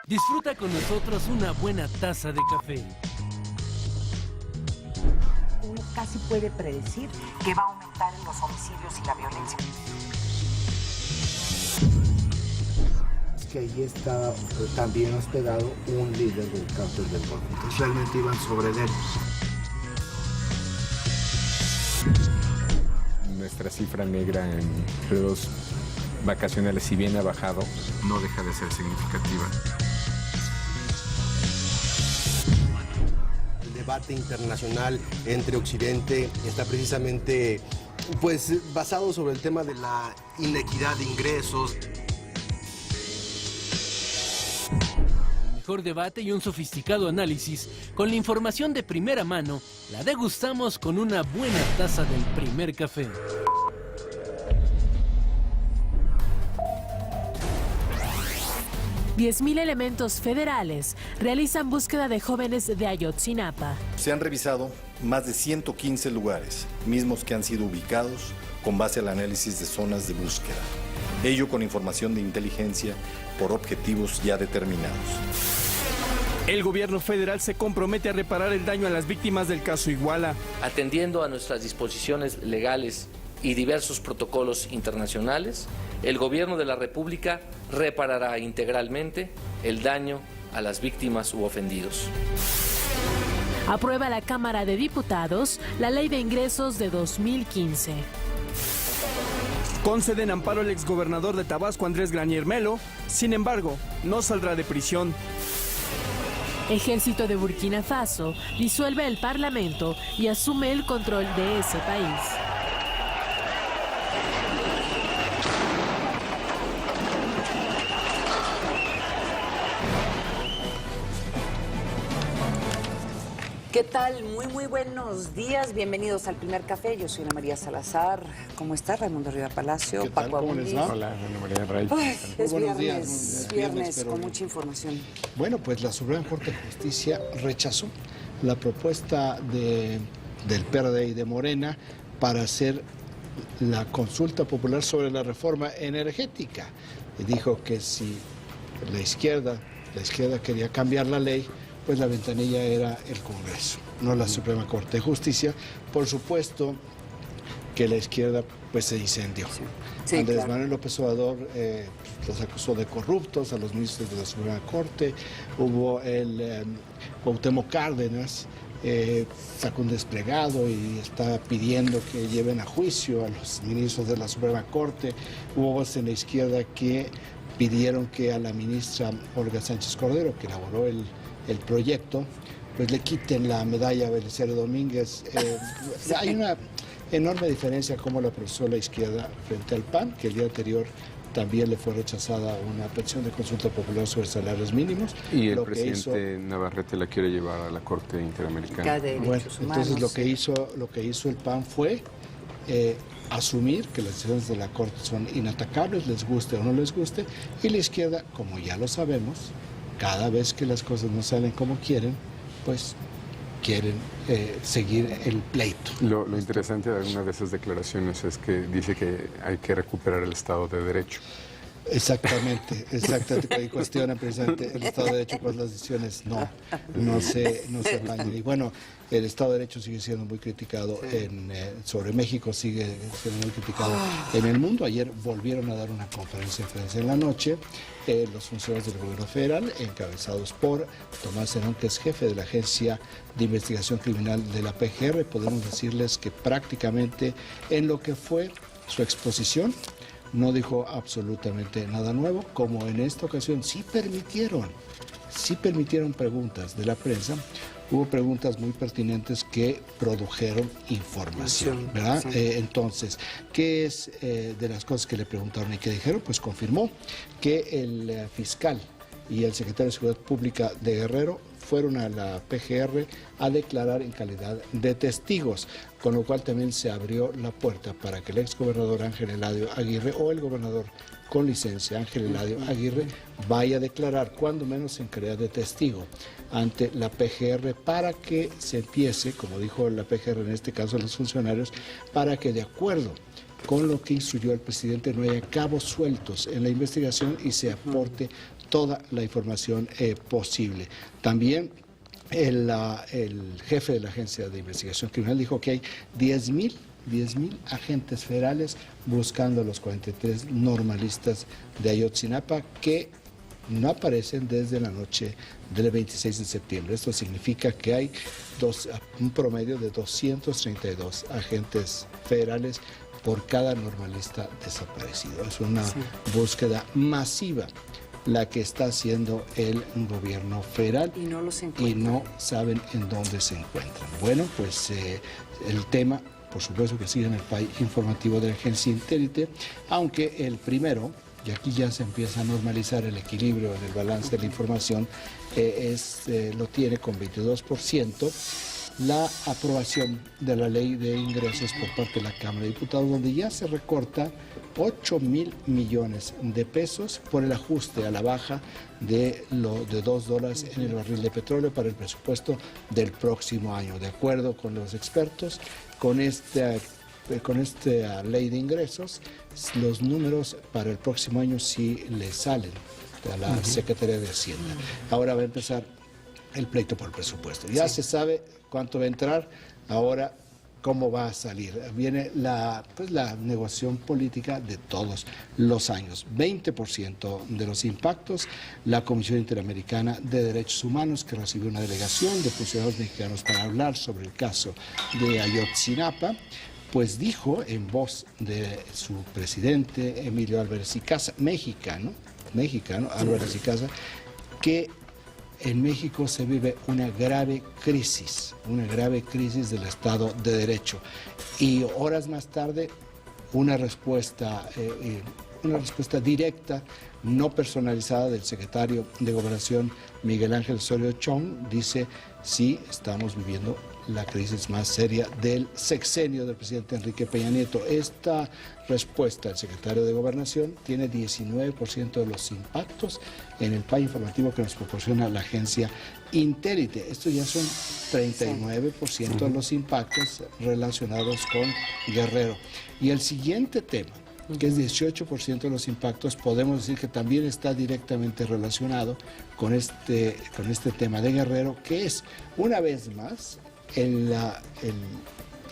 Disfruta con nosotros una buena taza de café. Uno casi puede predecir que va a aumentar en los homicidios y la violencia. Que allí estaba también hospedado un líder del cártel del Golfo. Entonces realmente iban sobre él. Nuestra cifra negra en periodos vacacionales, si bien ha bajado, no deja de ser significativa. El debate internacional entre Occidente está precisamente basado sobre el tema de la inequidad de ingresos. Mejor debate y un sofisticado análisis. Con la información de primera mano, la degustamos con una buena taza del primer café. $10,000 elementos federales realizan búsqueda de jóvenes de Ayotzinapa. Se han revisado más de 115 lugares, mismos que han sido ubicados con base al análisis de zonas de búsqueda. Ello con información de inteligencia por objetivos ya determinados. El gobierno federal se compromete a reparar el daño a las víctimas del caso Iguala. Atendiendo a nuestras disposiciones legales y diversos protocolos internacionales, el gobierno de la República reparará integralmente el daño a las víctimas u ofendidos. Aprueba la Cámara de Diputados la Ley de Ingresos de 2015. Conceden amparo al exgobernador de Tabasco, Andrés Granier Melo. Sin embargo, no saldrá de prisión. Ejército de Burkina Faso disuelve el Parlamento y asume el control de ese país. ¿Qué tal? Muy buenos días. Bienvenidos al Primer Café. Yo soy Ana María Salazar. ¿Cómo está Raimundo Riva Palacio? ¿Qué tal? ¿Cómo les va? Hola, Ana María Ray. Es buenos viernes, días. con mucha información. Bueno, pues la Suprema Corte de Justicia rechazó la propuesta del PRD y de Morena para hacer la consulta popular sobre la reforma energética. Y dijo que si la izquierda quería cambiar la ley, pues la ventanilla era el Congreso, no la Suprema Corte de Justicia. Por supuesto que la izquierda pues se incendió. Sí, Andrés claro. Manuel López Obrador los acusó de corruptos a los ministros de la Suprema Corte. Hubo el Cuauhtémoc Cárdenas, sacó un desplegado y está pidiendo que lleven a juicio a los ministros de la Suprema Corte. Hubo voces en la izquierda que pidieron que a la ministra Olga Sánchez Cordero, que elaboró el proyecto, pues le quiten la medalla a Belisario Domínguez. Hay una enorme diferencia cómo la procesó la izquierda frente al PAN, que el día anterior también le fue rechazada una petición de consulta popular sobre salarios mínimos. Y el Lo que presidente Navarrete la quiere llevar a la Corte Interamericana. Bueno, entonces lo que hizo el PAN fue asumir que las decisiones de la Corte son inatacables, les guste o no les guste, y la izquierda, como ya lo sabemos, cada vez que las cosas no salen como quieren, pues quieren seguir el pleito. Lo interesante de alguna de esas declaraciones es que dice que hay que recuperar el Estado de Derecho. Exactamente, que cuestionan precisamente el Estado de Derecho, pues las decisiones no se apañan. Y bueno, el Estado de Derecho sigue siendo muy criticado sobre México, sigue siendo muy criticado en el mundo. Ayer volvieron a dar una conferencia de prensa en la noche, los funcionarios del gobierno federal, encabezados por Tomás Herón, que es jefe de la Agencia de Investigación Criminal de la PGR. Podemos decirles que prácticamente en lo que fue su exposición no dijo absolutamente nada nuevo, como en esta ocasión sí permitieron preguntas de la prensa. Hubo preguntas muy pertinentes que produjeron información, ¿verdad? Sí. Entonces, ¿qué es de las cosas que le preguntaron y que dijeron? Pues confirmó que el fiscal y el secretario de Seguridad Pública de Guerrero fueron a la PGR a declarar en calidad de testigos, con lo cual también se abrió la puerta para que el exgobernador Ángel Eladio Aguirre o el gobernador con licencia Ángel Eladio Aguirre vaya a declarar cuando menos en calidad de testigo ante la PGR para que se empiece, como dijo la PGR en este caso a los funcionarios, para que de acuerdo con lo que instruyó el presidente no haya cabos sueltos en la investigación y se aporte toda la información posible. También el jefe de la Agencia de Investigación Criminal dijo que hay 10,000 agentes federales buscando a los 43 normalistas de Ayotzinapa que no aparecen desde la noche del 26 de septiembre. Esto significa que hay un promedio de 232 agentes federales por cada normalista desaparecido. Es una búsqueda masiva la que está haciendo el gobierno federal y no los encuentran. Y no saben en dónde se encuentran. Bueno, pues el tema, por supuesto que sigue en el país informativo de la agencia Intérite, aunque el primero, y aquí ya se empieza a normalizar el equilibrio en el balance de la información, lo tiene con 22%, la aprobación de la ley de ingresos por parte de la Cámara de Diputados, donde ya se recorta 8,000 millones de pesos por el ajuste a la baja de $2 en el barril de petróleo para el presupuesto del próximo año. De acuerdo con los expertos, con esta ley de ingresos, los números para el próximo año sí le salen a la Secretaría de Hacienda. Ahora va a empezar el pleito por el presupuesto. Ya se sabe cuánto va a entrar, ahora cómo va a salir. Viene la negociación política de todos los años. 20% de los impactos, la Comisión Interamericana de Derechos Humanos, que recibió una delegación de funcionarios mexicanos para hablar sobre el caso de Ayotzinapa, pues dijo en voz de su presidente, Emilio Álvarez y Casa, mexicano, Álvarez y Casa, que en México se vive una grave crisis del Estado de Derecho. Y horas más tarde, una respuesta directa, no personalizada del secretario de Gobernación, Miguel Ángel Osorio Chong, dice, sí, estamos viviendo la crisis más seria del sexenio del presidente Enrique Peña Nieto. Esta respuesta del secretario de Gobernación tiene 19% de los impactos en el PAI informativo que nos proporciona la agencia Intérite. Estos ya son 39% de los impactos relacionados con Guerrero. Y el siguiente tema, que es 18% de los impactos, podemos decir que también está directamente relacionado con este tema de Guerrero, que es, una vez más, el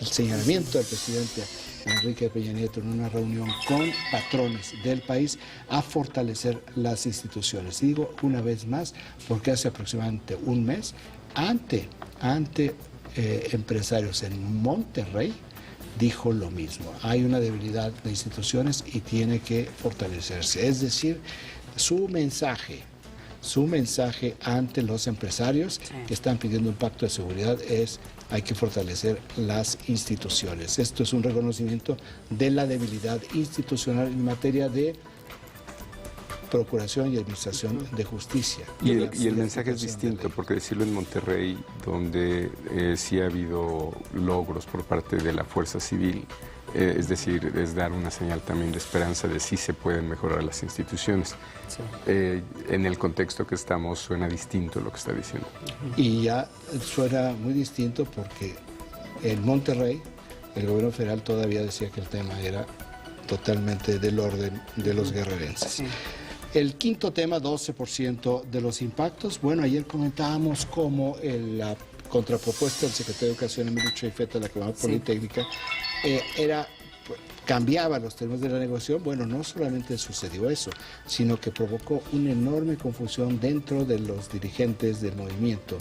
señalamiento del presidente Enrique Peña Nieto en una reunión con patrones del país a fortalecer las instituciones. Y digo una vez más porque hace aproximadamente un mes, ante empresarios en Monterrey, dijo lo mismo. Hay una debilidad de instituciones y tiene que fortalecerse. Es decir, su mensaje ante los empresarios que están pidiendo un pacto de seguridad es: hay que fortalecer las instituciones. Esto es un reconocimiento de la debilidad institucional en materia de procuración y administración de justicia. Y el mensaje es distinto, porque decirlo en Monterrey, donde sí ha habido logros por parte de la fuerza civil, es decir, es dar una señal también de esperanza de sí se pueden mejorar las instituciones. Sí. En el contexto que estamos suena distinto lo que está diciendo. Y ya suena muy distinto porque en Monterrey el gobierno federal todavía decía que el tema era totalmente del orden de los guerrerenses. Sí. El quinto tema, 12% de los impactos. Bueno, ayer comentábamos cómo la contrapropuesta del secretario de Educación, Emilio Chaifeta, de la Cámara Politécnica, cambiaba los términos de la negociación. Bueno, no solamente sucedió eso, sino que provocó una enorme confusión dentro de los dirigentes del movimiento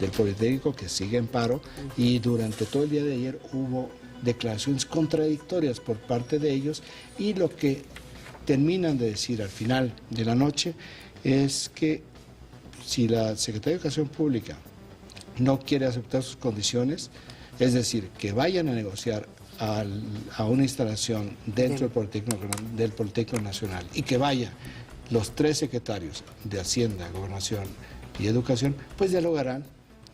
del Politécnico, que sigue en paro, y durante todo el día de ayer hubo declaraciones contradictorias por parte de ellos, y lo que terminan de decir al final de la noche es que si la Secretaría de Educación Pública no quiere aceptar sus condiciones, es decir, que vayan a negociar a una instalación dentro del Politécnico Nacional y que vayan los 3 secretarios de Hacienda, Gobernación y Educación, pues dialogarán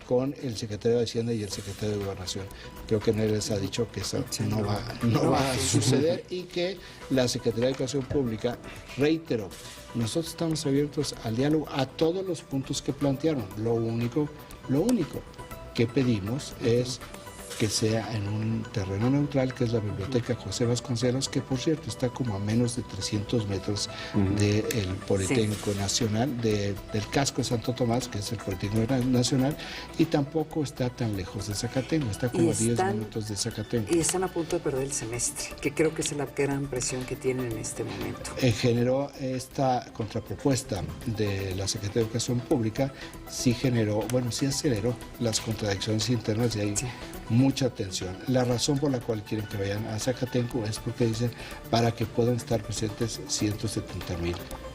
con el secretario de Hacienda y el secretario de Gobernación. Creo que nadie les ha dicho que eso no va a suceder, y que la Secretaría de Educación Pública reiteró: nosotros estamos abiertos al diálogo a todos los puntos que plantearon. Lo único que pedimos es que sea en un terreno neutral, que es la Biblioteca José Vasconcelos, que por cierto está como a menos de 300 metros del Politécnico Nacional, del casco de Santo Tomás, que es el Politécnico Nacional, y tampoco está tan lejos de Zacatenco, está como a 10 minutos de Zacatenco. Y están a punto de perder el semestre, que creo que es la gran presión que tienen en este momento. Generó esta contrapropuesta de la Secretaría de Educación Pública, sí aceleró las contradicciones internas y hay mucha tensión. La razón por la cual quieren que vayan a Zacatenco es porque dicen para que puedan estar presentes 170,000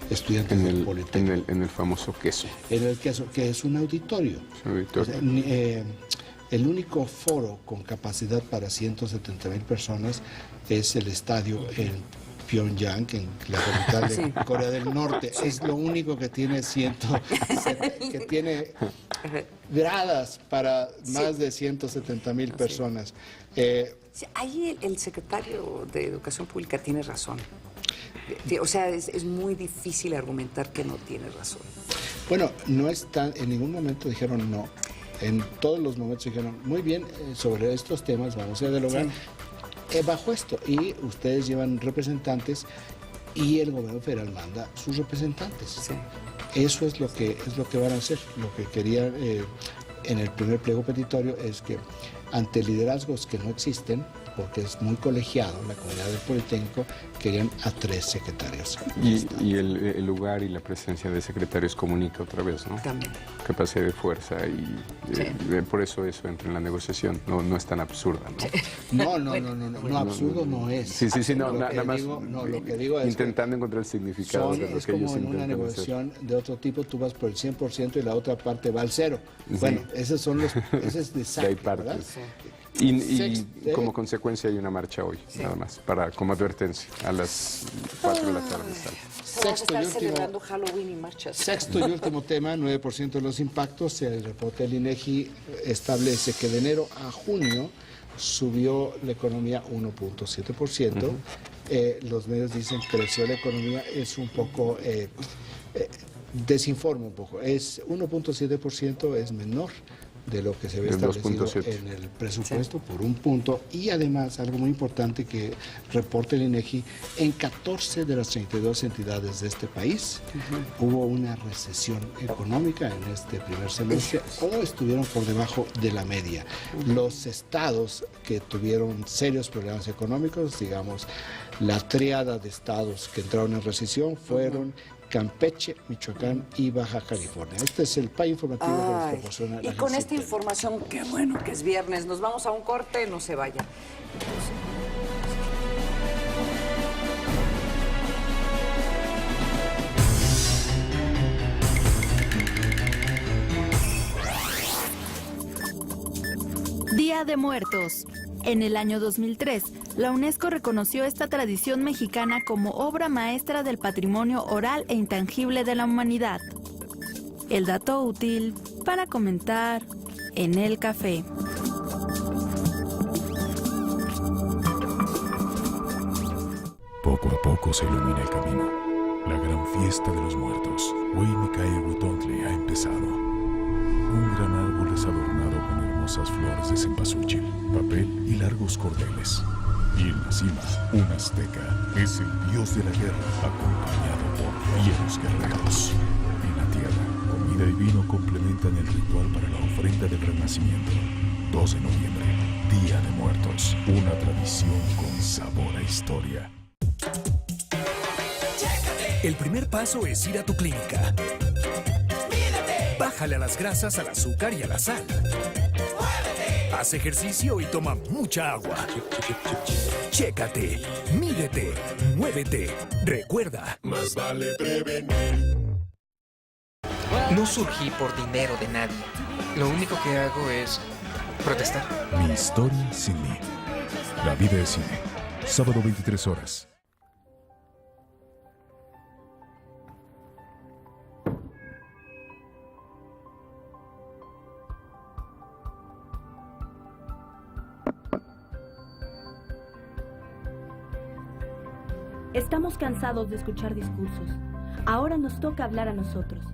estudiantes del Politécnico. En el famoso queso. En el queso, que es un auditorio. O sea, el único foro con capacidad para 170,000 personas es el estadio en Pyongyang, en la capital de Corea del Norte. Es lo único que tiene que tiene gradas para más de 170,000 personas. Ahí el secretario de Educación Pública tiene razón. O sea, es muy difícil argumentar que no tiene razón. Bueno, en ningún momento dijeron no. En todos los momentos dijeron, muy bien, sobre estos temas vamos a dialogar bajo esto. Y ustedes llevan representantes y el gobierno federal manda sus representantes. Sí. Eso es lo que van a hacer. Lo que querían en el primer pliego petitorio es que ante liderazgos que no existen, porque es muy colegiado la comunidad del Politécnico, querían a 3 secretarios. Y el lugar y la presencia de secretarios comunica otra vez, ¿no? También. Que pase de fuerza y por eso entra en la negociación. No es tan absurda, ¿no? No, absurdo no es. Sí, nada más. Lo que digo es intentando encontrar el significado de lo es que ellos como en una intentan negociación de otro tipo, tú vas por el 100% y la otra parte va al 0. Bueno, esos son ese es de saque, hay partes. ¿verdad? Y como consecuencia hay una marcha hoy, nada más, como advertencia, a las 4 de la tarde. Celebrando Halloween y marchas. Sexto y último tema, 9% de los impactos. El reporte del INEGI establece que de enero a junio subió la economía 1.7%. Los medios dicen que creció la economía, es un poco... desinforma un poco. 1.7% es menor de lo que se ve establecido en el presupuesto por un punto, y además algo muy importante que reporta el INEGI, en 14 de las 32 entidades de este país hubo una recesión económica en este primer semestre o estuvieron por debajo de la media. Los estados que tuvieron serios problemas económicos, digamos, la tríada de estados que entraron en recesión fueron Campeche, Michoacán y Baja California. Este es el PAI informativo que nos proporciona la Y con agencia esta Intel. información, qué bueno que es viernes, nos vamos a un corte, no se vaya. Día de Muertos. En el año 2003, la UNESCO reconoció esta tradición mexicana como obra maestra del patrimonio oral e intangible de la humanidad. El dato útil para comentar en el café. Poco a poco se ilumina el camino. La gran fiesta de los muertos, Hueymicaehuitontle, ha empezado. Un gran árbol es adornado con hermosas flores de cempasúchil, papel y largos cordeles. Y en la cima, un azteca es el dios de la guerra, acompañado por fieros guerreros. En la tierra, comida y vino complementan el ritual para la ofrenda del renacimiento. 2 de noviembre, Día de Muertos, una tradición con sabor a historia. El primer paso es ir a tu clínica. Bájale a las grasas, al azúcar y a la sal. Haz ejercicio y toma mucha agua. Chécate, mídete, muévete. Recuerda, más vale prevenir. No surgí por dinero de nadie. Lo único que hago es protestar. Mi historia sin mí. La vida es cine. Sábado 23 horas. Estamos cansados de escuchar discursos. Ahora nos toca hablar a nosotros.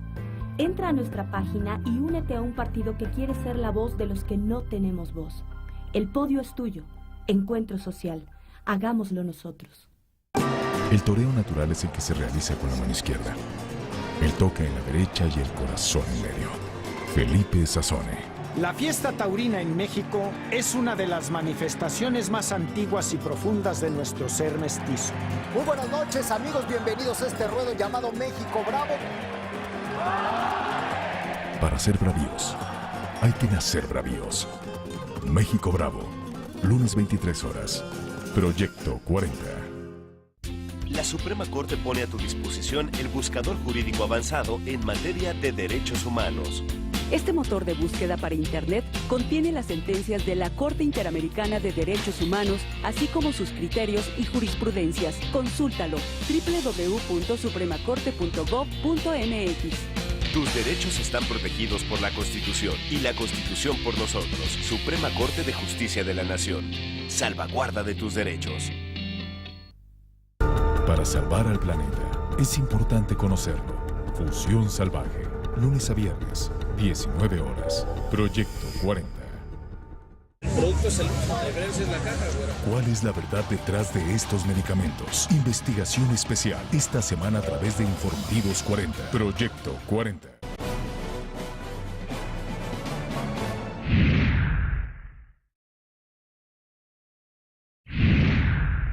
Entra a nuestra página y únete a un partido que quiere ser la voz de los que no tenemos voz. El podio es tuyo. Encuentro social. Hagámoslo nosotros. El toreo natural es el que se realiza con la mano izquierda. El toque en la derecha y el corazón en medio. Felipe Sassone. La fiesta taurina en México es una de las manifestaciones más antiguas y profundas de nuestro ser mestizo. Muy buenas noches, amigos. Bienvenidos a este ruedo llamado México Bravo. Para ser bravíos, hay que nacer bravíos. México Bravo, lunes 23 horas. Proyecto 40. La Suprema Corte pone a tu disposición el buscador jurídico avanzado en materia de derechos humanos. Este motor de búsqueda para Internet contiene las sentencias de la Corte Interamericana de Derechos Humanos, así como sus criterios y jurisprudencias. Consúltalo www.supremacorte.gov.mx. Tus derechos están protegidos por la Constitución y la Constitución por nosotros. Suprema Corte de Justicia de la Nación. Salvaguarda de tus derechos. Para salvar al planeta, es importante conocerlo. Fusión Salvaje, lunes a viernes, 19 horas. Proyecto 40. Producto de salud, la diferencia es la caja, güey. ¿Cuál es la verdad detrás de estos medicamentos? Investigación especial, esta semana a través de Informativos 40. Proyecto 40.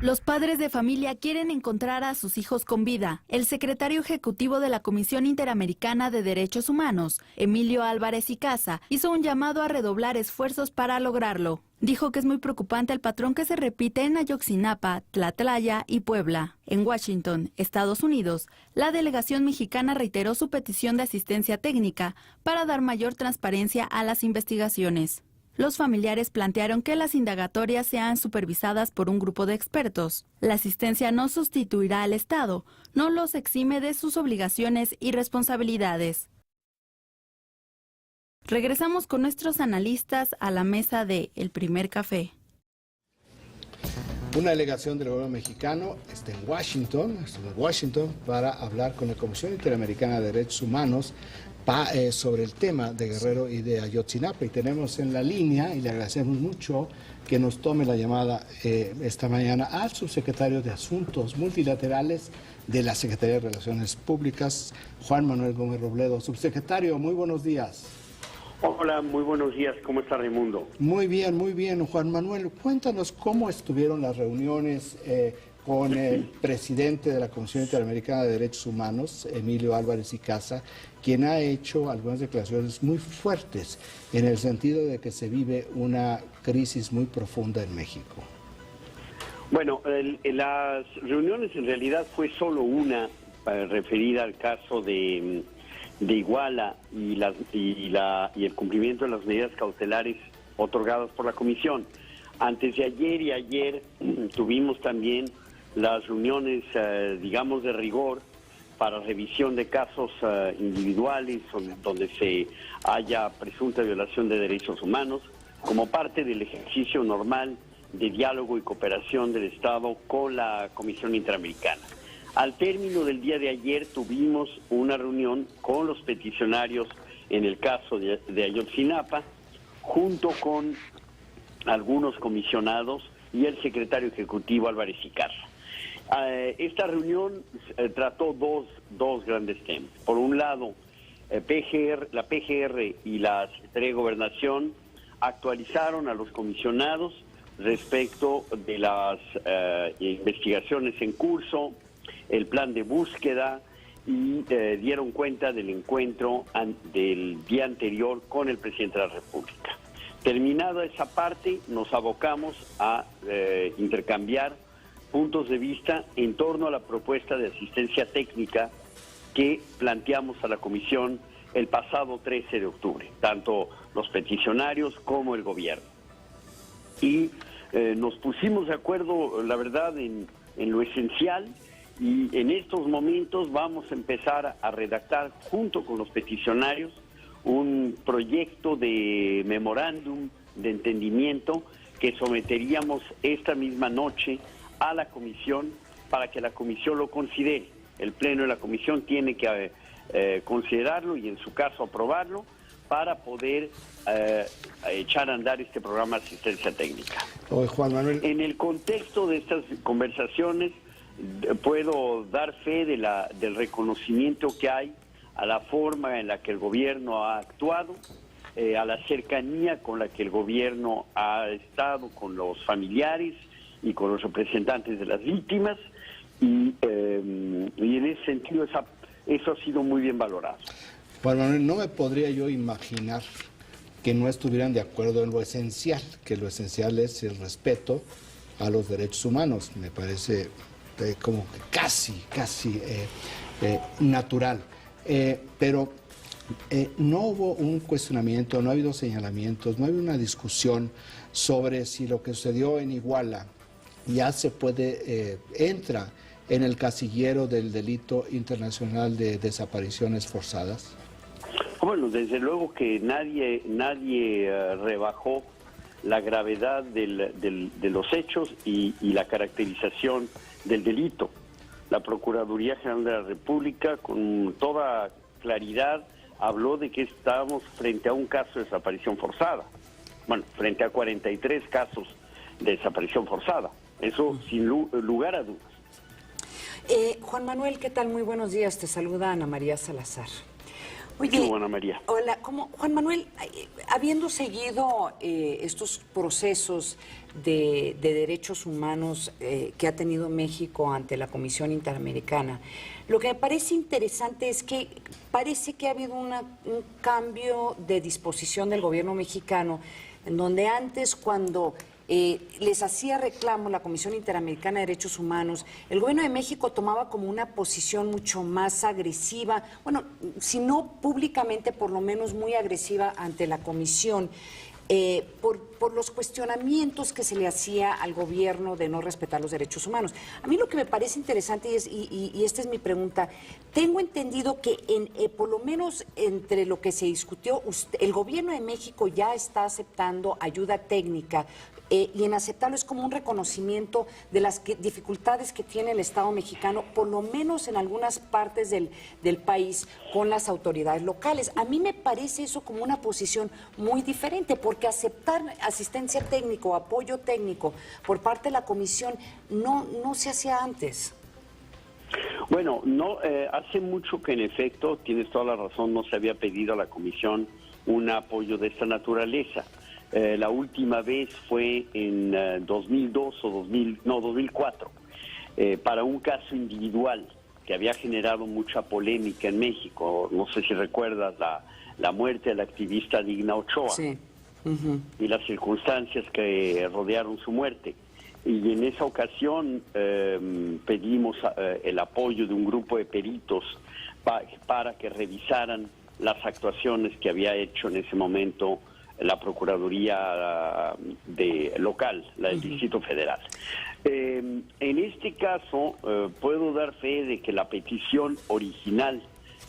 Los padres de familia quieren encontrar a sus hijos con vida. El secretario ejecutivo de la Comisión Interamericana de Derechos Humanos, Emilio Álvarez y Casa, hizo un llamado a redoblar esfuerzos para lograrlo. Dijo que es muy preocupante el patrón que se repite en Ayotzinapa, Tlatlaya y Puebla. En Washington, Estados Unidos, la delegación mexicana reiteró su petición de asistencia técnica para dar mayor transparencia a las investigaciones. Los familiares plantearon que las indagatorias sean supervisadas por un grupo de expertos. La asistencia no sustituirá al Estado, no los exime de sus obligaciones y responsabilidades. Regresamos con nuestros analistas a la mesa de El Primer Café. Una delegación del gobierno mexicano está en Washington para hablar con la Comisión Interamericana de Derechos Humanos sobre el tema de Guerrero y de Ayotzinapa. Y tenemos en la línea, y le agradecemos mucho que nos tome la llamada esta mañana, al subsecretario de Asuntos Multilaterales de la Secretaría de Relaciones Públicas, Juan Manuel Gómez Robledo. Subsecretario, muy buenos días. Hola, muy buenos días. ¿Cómo está Raimundo? Muy bien, Juan Manuel. Cuéntanos cómo estuvieron las reuniones con el presidente de la Comisión Interamericana de Derechos Humanos, Emilio Álvarez y Casa, quien ha hecho algunas declaraciones muy fuertes en el sentido de que se vive una crisis muy profunda en México. Bueno, las reuniones en realidad fue solo una referida al caso de Iguala y el cumplimiento de las medidas cautelares otorgadas por la Comisión. Antes de ayer y ayer tuvimos también las reuniones, digamos, de rigor para revisión de casos individuales donde se haya presunta violación de derechos humanos, como parte del ejercicio normal de diálogo y cooperación del Estado con la Comisión Interamericana. Al término del día de ayer tuvimos una reunión con los peticionarios en el caso de Ayotzinapa, junto con algunos comisionados y el secretario ejecutivo Álvarez y Casa. Esta reunión trató dos grandes temas. Por un lado, la PGR y la Secretaría de Gobernación actualizaron a los comisionados respecto de las investigaciones en curso, el plan de búsqueda, y dieron cuenta del encuentro del día anterior con el presidente de la República. Terminada esa parte, nos abocamos a intercambiar puntos de vista en torno a la propuesta de asistencia técnica que planteamos a la Comisión el pasado 13 de octubre, tanto los peticionarios como el gobierno. Y nos pusimos de acuerdo, la verdad, en lo esencial, y en estos momentos vamos a empezar a redactar junto con los peticionarios un proyecto de memorándum de entendimiento que someteríamos esta misma noche a la Comisión para que la Comisión lo considere. El Pleno de la Comisión tiene que considerarlo y en su caso aprobarlo para poder echar a andar este programa de asistencia técnica. Oye, Juan Manuel. En el contexto de estas conversaciones, puedo dar fe del reconocimiento que hay a la forma en la que el gobierno ha actuado, a la cercanía con la que el gobierno ha estado con los familiares y con los representantes de las víctimas, y en ese sentido eso ha sido muy bien valorado. Juan Manuel, no me podría yo imaginar que no estuvieran de acuerdo en lo esencial, que lo esencial es el respeto a los derechos humanos. Me parece como que casi natural. Pero no hubo un cuestionamiento, no ha habido señalamientos, no ha habido una discusión sobre si lo que sucedió en Iguala ya se puede, entra en el casillero del delito internacional de desapariciones forzadas. Bueno, desde luego que nadie rebajó la gravedad de los hechos y la caracterización del delito. La Procuraduría General de la República, con toda claridad, habló de que estábamos frente a un caso de desaparición forzada. Bueno, frente a 43 casos de desaparición forzada. Eso sin lugar a dudas. Juan Manuel, ¿qué tal? Muy buenos días. Te saluda Ana María Salazar. Oye, muy buena, María. Hola, Juan Manuel, habiendo seguido estos procesos de derechos humanos que ha tenido México ante la Comisión Interamericana, lo que me parece interesante es que parece que ha habido un cambio de disposición del gobierno mexicano, en donde antes, cuando les hacía reclamo la Comisión Interamericana de Derechos Humanos, el gobierno de México tomaba como una posición mucho más agresiva, bueno, si no públicamente, por lo menos muy agresiva ante la Comisión, por los cuestionamientos que se le hacía al gobierno de no respetar los derechos humanos. A mí lo que me parece interesante, y esta es mi pregunta, tengo entendido que por lo menos entre lo que se discutió, el gobierno de México ya está aceptando ayuda técnica, y en aceptarlo es como un reconocimiento de las dificultades que tiene el Estado mexicano, por lo menos en algunas partes del país, con las autoridades locales. A mí me parece eso como una posición muy diferente, porque aceptar asistencia técnica o apoyo técnico por parte de la Comisión no se hacía antes. Bueno, hace mucho que en efecto, tienes toda la razón, no se había pedido a la Comisión un apoyo de esta naturaleza. La última vez fue en 2002 o 2004, para un caso individual que había generado mucha polémica en México. No sé si recuerdas la muerte de la activista Digna Ochoa. Sí. Y las circunstancias que rodearon su muerte. Y en esa ocasión pedimos el apoyo de un grupo de peritos para que revisaran las actuaciones que había hecho en ese momento la Procuraduría local, la del Distrito Federal. En este caso, puedo dar fe de que la petición original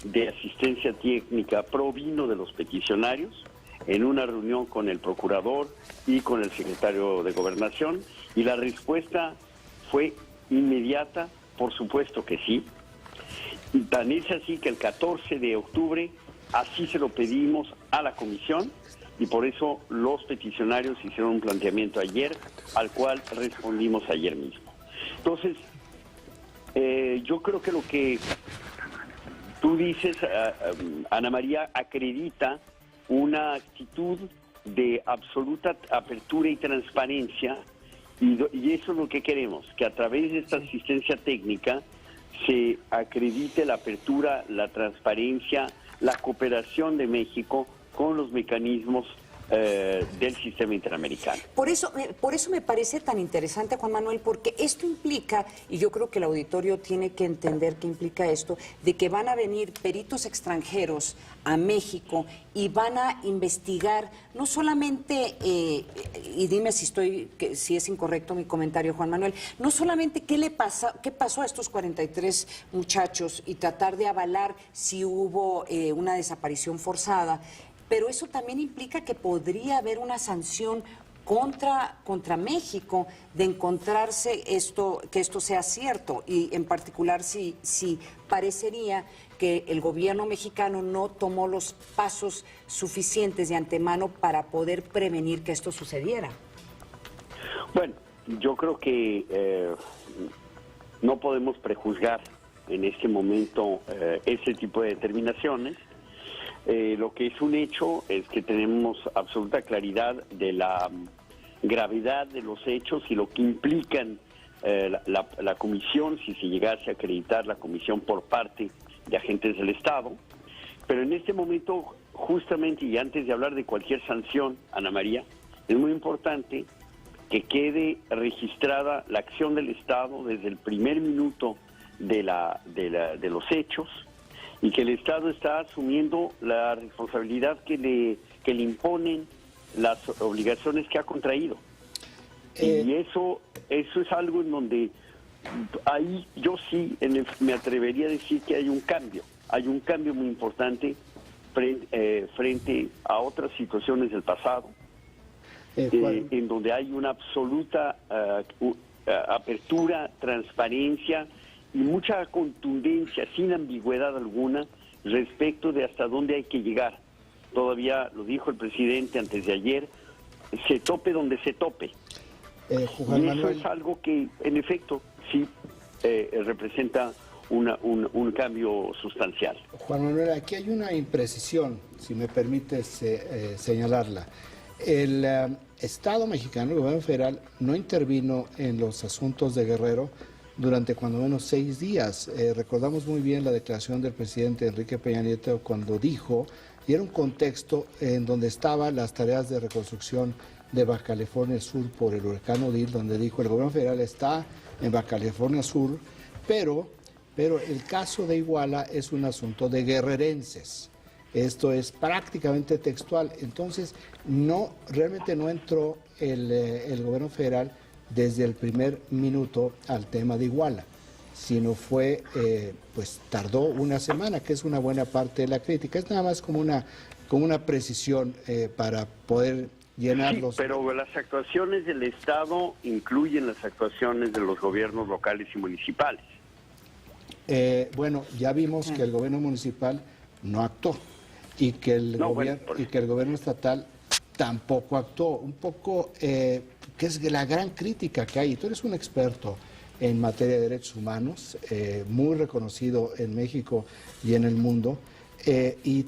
de asistencia técnica provino de los peticionarios en una reunión con el procurador y con el secretario de Gobernación, y la respuesta fue inmediata, por supuesto que sí. Y tan es así que el 14 de octubre así se lo pedimos a la comisión, y por eso los peticionarios hicieron un planteamiento ayer, al cual respondimos ayer mismo. Entonces, yo creo que lo que tú dices, Ana María, acredita una actitud de absoluta apertura y transparencia, y eso es lo que queremos, que a través de esta asistencia técnica se acredite la apertura, la transparencia, la cooperación de México con los mecanismos del sistema interamericano. Por eso me parece tan interesante, Juan Manuel, porque esto implica, y yo creo que el auditorio tiene que entender que implica esto, de que van a venir peritos extranjeros a México y van a investigar no solamente, y dime si es incorrecto mi comentario, Juan Manuel, no solamente qué pasó a estos 43 muchachos y tratar de avalar si hubo una desaparición forzada, pero eso también implica que podría haber una sanción contra México de encontrarse que esto sea cierto, y en particular si parecería que el gobierno mexicano no tomó los pasos suficientes de antemano para poder prevenir que esto sucediera. Bueno, yo creo que no podemos prejuzgar en este momento ese tipo de determinaciones. Lo que es un hecho es que tenemos absoluta claridad de la gravedad de los hechos y lo que implican la comisión, si se llegase a acreditar la comisión por parte de agentes del Estado. Pero en este momento, justamente, y antes de hablar de cualquier sanción, Ana María, es muy importante que quede registrada la acción del Estado desde el primer minuto de los hechos, y que el Estado está asumiendo la responsabilidad que le imponen las obligaciones que ha contraído. Y eso es algo en donde ahí yo sí me atrevería a decir que hay un cambio muy importante frente a otras situaciones del pasado, en donde hay una absoluta apertura, transparencia y mucha contundencia, sin ambigüedad alguna, respecto de hasta dónde hay que llegar. Todavía lo dijo el presidente antes de ayer, se tope donde se tope. Y eso es algo que, en efecto, sí representa un cambio sustancial. Juan Manuel, aquí hay una imprecisión, si me permites señalarla. El Estado mexicano, el gobierno federal, no intervino en los asuntos de Guerrero durante cuando menos 6 días. Recordamos muy bien la declaración del presidente Enrique Peña Nieto cuando dijo, y era un contexto en donde estaban las tareas de reconstrucción de Baja California Sur por el huracán Odil, donde dijo el gobierno federal está en Baja California Sur, pero el caso de Iguala es un asunto de guerrerenses. Esto es prácticamente textual. Entonces, realmente no entró el gobierno federal desde el primer minuto al tema de Iguala, sino tardó una semana, que es una buena parte de la crítica. Es nada más como una precisión para poder llenarlos. Sí, pero las actuaciones del Estado incluyen las actuaciones de los gobiernos locales y municipales. Ya vimos que el gobierno municipal no actuó y que el gobierno estatal tampoco actuó. Un poco, que es la gran crítica que hay. Tú eres un experto en materia de derechos humanos, muy reconocido en México y en el mundo, y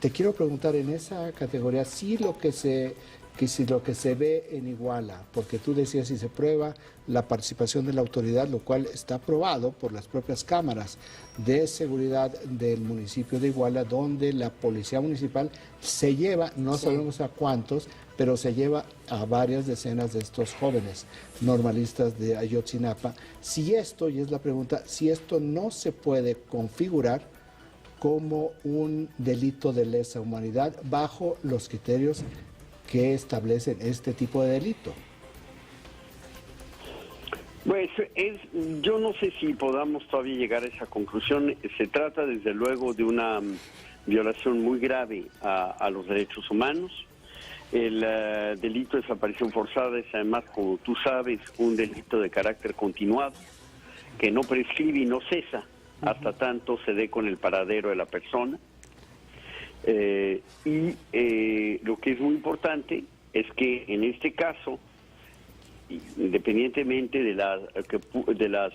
te quiero preguntar en esa categoría, si lo que se ve en Iguala, porque tú decías si se prueba la participación de la autoridad, lo cual está aprobado por las propias cámaras de seguridad del municipio de Iguala, donde la policía municipal se lleva, no sabemos a cuántos, pero se lleva a varias decenas de estos jóvenes normalistas de Ayotzinapa. Si esto, y es la pregunta, si esto no se puede configurar como un delito de lesa humanidad bajo los criterios que establecen este tipo de delito. Pues yo no sé si podamos todavía llegar a esa conclusión. Se trata desde luego de una violación muy grave a los derechos humanos. El delito de desaparición forzada es además, como tú sabes, un delito de carácter continuado, que no prescribe y no cesa hasta tanto se dé con el paradero de la persona. Lo que es muy importante es que en este caso, independientemente de las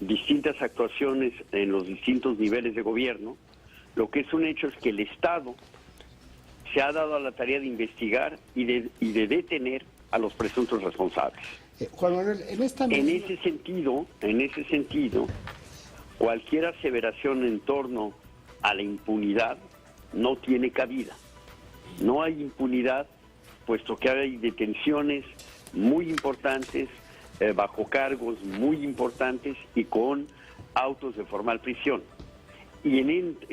distintas actuaciones en los distintos niveles de gobierno, lo que es un hecho es que el Estado se ha dado a la tarea de investigar y de detener a los presuntos responsables. Juan Manuel, en ese sentido, cualquier aseveración en torno a la impunidad no tiene cabida. No hay impunidad, puesto que hay detenciones muy importantes, bajo cargos muy importantes y con autos de formal prisión. Y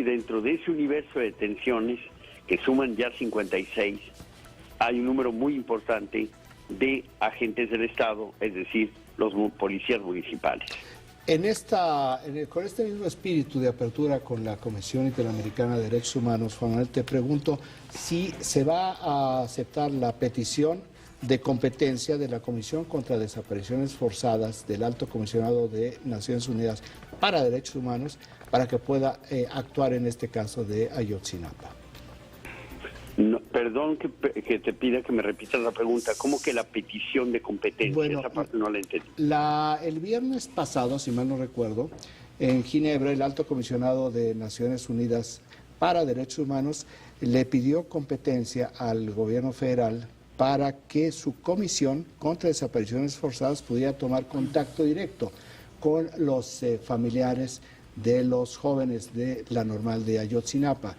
dentro de ese universo de detenciones, que suman ya 56, hay un número muy importante de agentes del Estado, es decir, los policías municipales. Con este mismo espíritu de apertura con la Comisión Interamericana de Derechos Humanos, Juan Manuel, te pregunto si se va a aceptar la petición de competencia de la Comisión contra Desapariciones Forzadas del Alto Comisionado de Naciones Unidas para Derechos Humanos para que pueda actuar en este caso de Ayotzinapa. No, perdón que te pida que me repitas la pregunta. ¿Cómo que la petición de competencia? Bueno, esa parte no la entendí. El viernes pasado, si mal no recuerdo, en Ginebra, el Alto Comisionado de Naciones Unidas para Derechos Humanos le pidió competencia al gobierno federal para que su comisión contra desapariciones forzadas pudiera tomar contacto directo con los familiares de los jóvenes de la Normal de Ayotzinapa.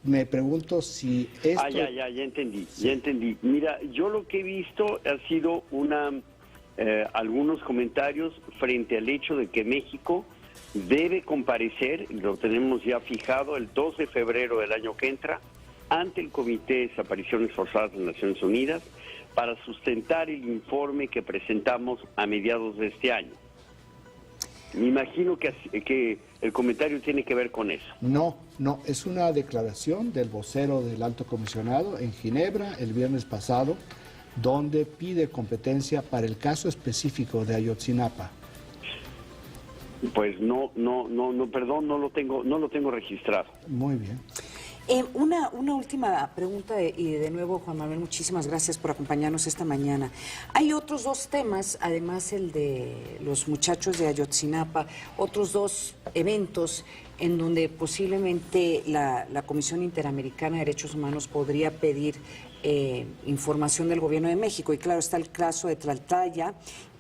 Me pregunto si esto... Ya entendí, ya entendí. Mira, yo lo que he visto ha sido algunos comentarios frente al hecho de que México debe comparecer, lo tenemos ya fijado, el 2 de febrero del año que entra, ante el Comité de Desapariciones Forzadas de Naciones Unidas para sustentar el informe que presentamos a mediados de este año. Me imagino que el comentario tiene que ver con eso. No, es una declaración del vocero del Alto Comisionado en Ginebra el viernes pasado, donde pide competencia para el caso específico de Ayotzinapa. Pues perdón, no lo tengo registrado. Muy bien. Una última pregunta y de nuevo, Juan Manuel, muchísimas gracias por acompañarnos esta mañana. Hay otros dos temas, además el de los muchachos de Ayotzinapa, otros dos eventos en donde posiblemente la Comisión Interamericana de Derechos Humanos podría pedir información del Gobierno de México. Y claro, está el caso de Tlatlaya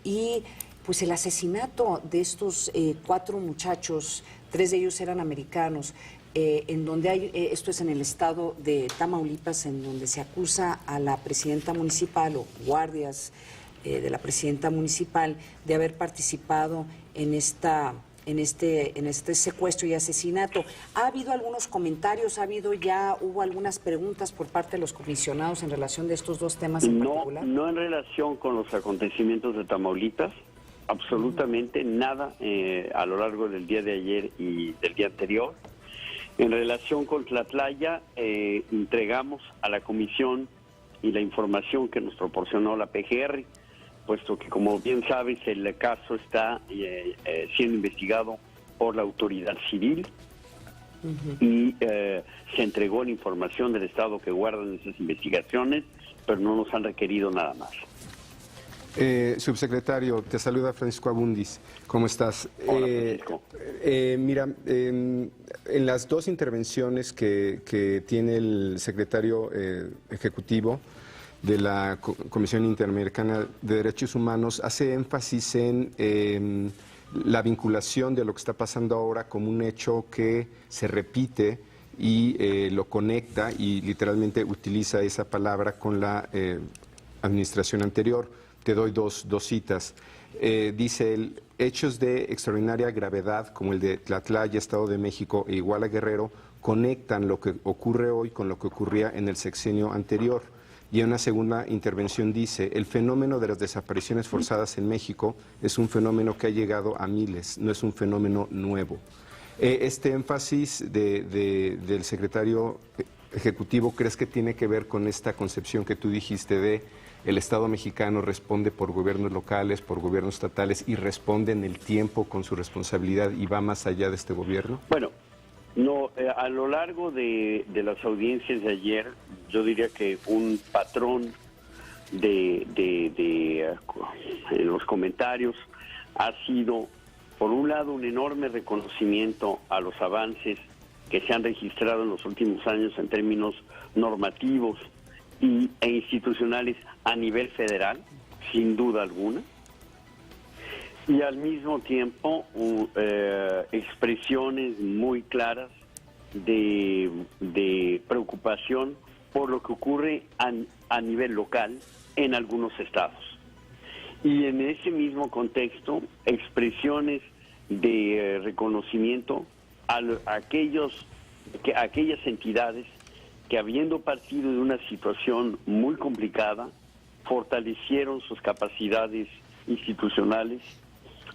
y pues el asesinato de estos 4 muchachos, 3 de ellos eran americanos, en donde hay, esto es en el estado de Tamaulipas, en donde se acusa a la presidenta municipal o guardias de la presidenta municipal de haber participado en este secuestro y asesinato. ¿Ha habido algunos comentarios? ¿Hubo algunas preguntas por parte de los comisionados en relación de estos dos temas en particular? No en relación con los acontecimientos de Tamaulipas, absolutamente nada a lo largo del día de ayer y del día anterior. En relación con Tlatlaya, entregamos a la comisión y la información que nos proporcionó la PGR, puesto que, como bien sabes, el caso está siendo investigado por la autoridad civil y se entregó la información del estado que guardan esas investigaciones, pero no nos han requerido nada más. Subsecretario, te saluda Francisco Abundis. ¿Cómo estás? Hola, Francisco. Mira, en las dos intervenciones que tiene el secretario ejecutivo de la Comisión Interamericana de Derechos Humanos, hace énfasis en la vinculación de lo que está pasando ahora como un hecho que se repite y lo conecta y literalmente utiliza esa palabra con la administración anterior. Te doy dos citas. Dice él, hechos de extraordinaria gravedad como el de Tlatlaya, Estado de México e Iguala Guerrero conectan lo que ocurre hoy con lo que ocurría en el sexenio anterior. Y en una segunda intervención dice, el fenómeno de las desapariciones forzadas en México es un fenómeno que ha llegado a miles, no es un fenómeno nuevo. Este énfasis del secretario ejecutivo, ¿crees que tiene que ver con esta concepción que tú dijiste de el Estado mexicano responde por gobiernos locales, por gobiernos estatales y responde en el tiempo con su responsabilidad y va más allá de este gobierno? Bueno, no, a lo largo de las audiencias de ayer, yo diría que un patrón en los comentarios ha sido, por un lado, un enorme reconocimiento a los avances que se han registrado en los últimos años en términos normativos e institucionales a nivel federal, sin duda alguna, y al mismo tiempo expresiones muy claras de preocupación por lo que ocurre a nivel local en algunos estados. Y en ese mismo contexto, expresiones de reconocimiento a aquellas entidades que, habiendo partido de una situación muy complicada, fortalecieron sus capacidades institucionales,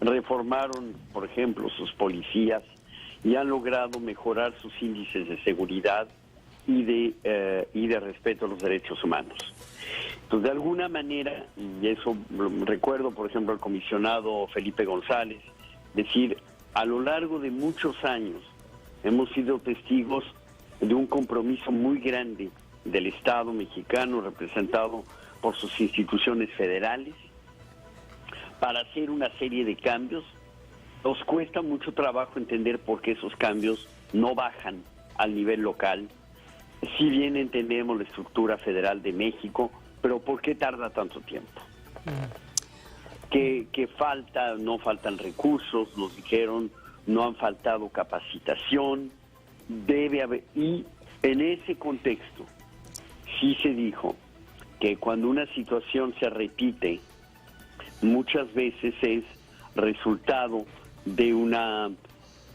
reformaron, por ejemplo, sus policías y han logrado mejorar sus índices de seguridad y de respeto a los derechos humanos. Entonces, de alguna manera, y eso recuerdo, por ejemplo, al comisionado Felipe González, decir, a lo largo de muchos años hemos sido testigos de un compromiso muy grande del Estado mexicano, representado por sus instituciones federales, para hacer una serie de cambios. Nos cuesta mucho trabajo entender por qué esos cambios no bajan al nivel local. Si bien entendemos la estructura federal de México, pero ¿por qué tarda tanto tiempo? Que falta, no faltan recursos, nos dijeron, no han faltado capacitación, debe haber, y en ese contexto sí se dijo que cuando una situación se repite, muchas veces es resultado de una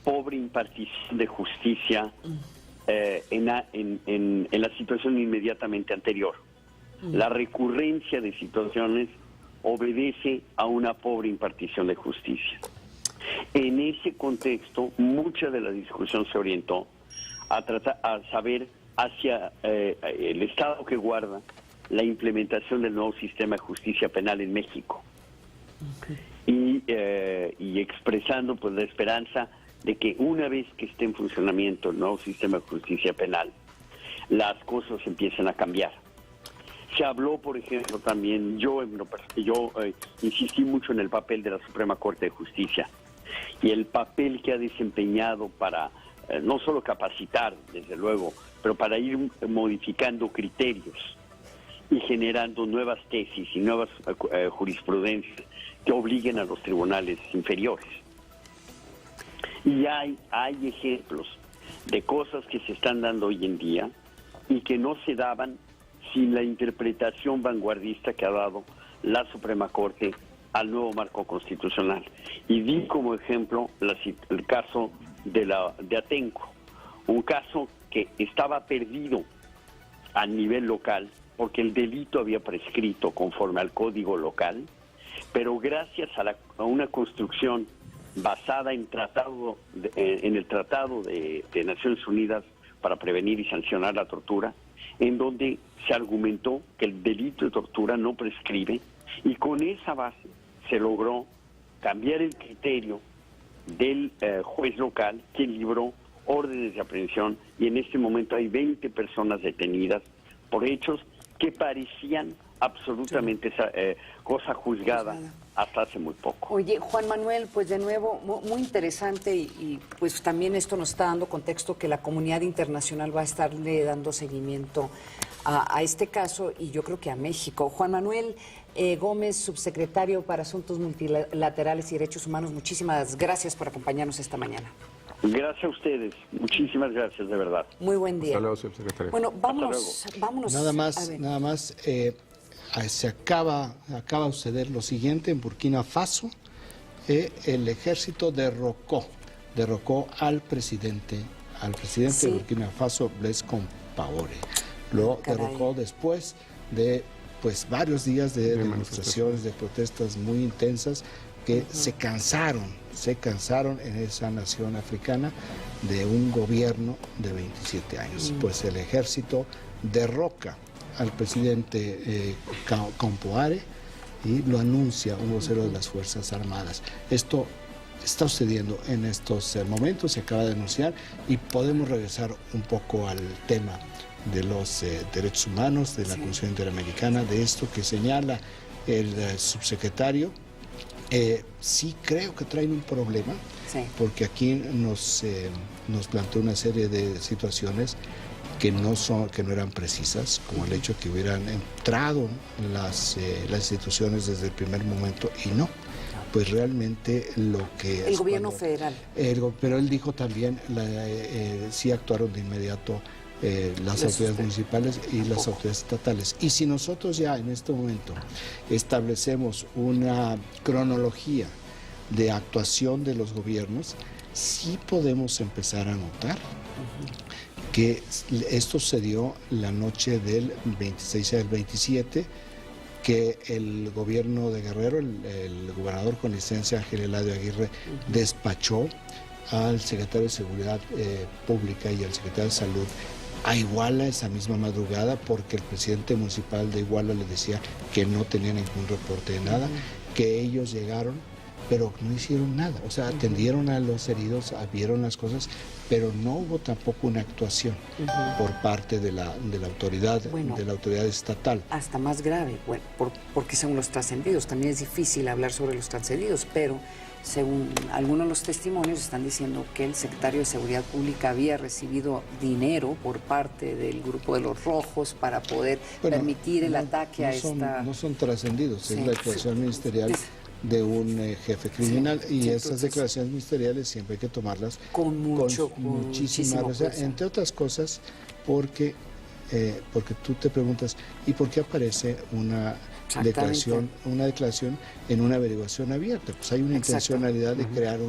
pobre impartición de justicia en la situación inmediatamente anterior. La recurrencia de situaciones obedece a una pobre impartición de justicia. En ese contexto, mucha de la discusión se orientó a saber hacia el Estado que guarda la implementación del nuevo sistema de justicia penal en México. Y expresando pues la esperanza de que una vez que esté en funcionamiento el nuevo sistema de justicia penal, las cosas empiecen a cambiar. Se habló, por ejemplo, también, yo insistí mucho en el papel de la Suprema Corte de Justicia y el papel que ha desempeñado para no solo capacitar, desde luego, pero para ir modificando criterios y generando nuevas tesis y nuevas jurisprudencias que obliguen a los tribunales inferiores. Y hay ejemplos de cosas que se están dando hoy en día y que no se daban sin la interpretación vanguardista que ha dado la Suprema Corte al nuevo marco constitucional. Y di como ejemplo el caso de Atenco, un caso que estaba perdido a nivel local porque el delito había prescrito conforme al código local, pero gracias a una construcción basada en el Tratado de Naciones Unidas para prevenir y sancionar la tortura, en donde se argumentó que el delito de tortura no prescribe, y con esa base se logró cambiar el criterio del juez local, que libró órdenes de aprehensión, y en este momento hay 20 personas detenidas por hechos que parecían absolutamente cosa juzgada hasta hace muy poco. Oye, Juan Manuel, pues de nuevo, muy interesante y pues también esto nos está dando contexto que la comunidad internacional va a estarle dando seguimiento a este caso y yo creo que a México. Juan Manuel Gómez, subsecretario para Asuntos Multilaterales y Derechos Humanos, muchísimas gracias por acompañarnos esta mañana. Gracias a ustedes, muchísimas gracias, de verdad. Muy buen día. Saludos, subsecretario. Bueno, vámonos. Nada más, se acaba de suceder lo siguiente en Burkina Faso. El ejército derrocó al presidente de Burkina Faso, Blaise Compaoré. Lo derrocó después de varios días de demostraciones, de protestas muy intensas que se cansaron en esa nación africana de un gobierno de 27 años. Pues el ejército derroca al presidente Compaoré y lo anuncia un vocero de las Fuerzas Armadas. Esto está sucediendo en estos momentos, se acaba de anunciar, y podemos regresar un poco al tema de los derechos humanos, de la Comisión Interamericana, de esto que señala el subsecretario. Sí creo que traen un problema, porque aquí nos planteó una serie de situaciones que no eran precisas, como el hecho de que hubieran entrado las instituciones desde el primer momento, y no. Pues realmente lo que... El gobierno federal. Pero él dijo también, sí actuaron de inmediato las autoridades municipales y las autoridades estatales. Y si nosotros ya en este momento establecemos una cronología de actuación de los gobiernos, sí podemos empezar a notar que esto sucedió la noche del 26 al 27, que el gobierno de Guerrero, el gobernador con licencia Ángel Eladio Aguirre, despachó al secretario de Seguridad Pública y al secretario de Salud a Iguala esa misma madrugada porque el presidente municipal de Iguala le decía que no tenía ningún reporte de nada, que ellos llegaron, pero no hicieron nada. O sea, atendieron a los heridos, vieron las cosas, pero no hubo tampoco una actuación por parte de la autoridad, de la autoridad estatal. Hasta más grave, bueno, porque según los trascendidos, también es difícil hablar sobre los trascendidos, pero según algunos de los testimonios están diciendo que el secretario de Seguridad Pública había recibido dinero por parte del grupo de los Rojos para poder permitir el ataque a esta... No son trascendidos, es la declaración ministerial de un jefe criminal, y esas declaraciones ministeriales siempre hay que tomarlas con muchísima responsabilidad, entre otras cosas porque tú te preguntas, ¿y por qué aparece una declaración en una averiguación abierta? Pues hay una intencionalidad de crear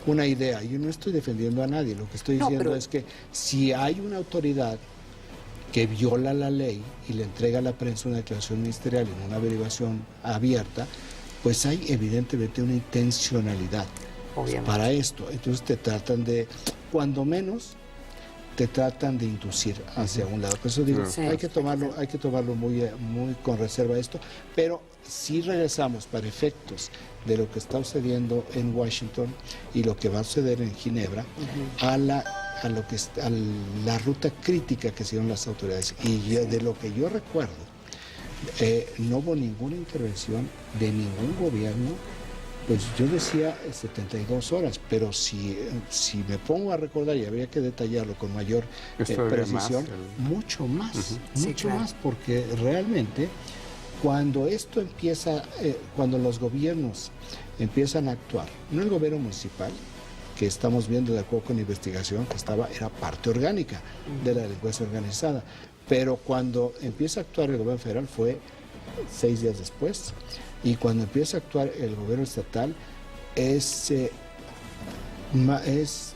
una idea. Yo no estoy defendiendo a nadie, lo que estoy diciendo es que si hay una autoridad que viola la ley y le entrega a la prensa una declaración ministerial en una averiguación abierta, pues hay evidentemente una intencionalidad para esto. Entonces te tratan de, cuando menos, te tratan de inducir hacia un lado. Por eso digo, hay que tomarlo muy con reserva esto, pero si regresamos para efectos de lo que está sucediendo en Washington y lo que va a suceder en Ginebra, a la ruta crítica que hicieron las autoridades. Y de lo que yo recuerdo, no hubo ninguna intervención de ningún gobierno. Pues yo decía 72 horas, pero si me pongo a recordar, y habría que detallarlo con mayor precisión, mucho más, más, porque realmente cuando esto empieza, cuando los gobiernos empiezan a actuar, no el gobierno municipal, que estamos viendo de acuerdo con la investigación que era parte orgánica de la delincuencia organizada, pero cuando empieza a actuar el gobierno federal fue 6 días después, y cuando empieza a actuar el gobierno estatal es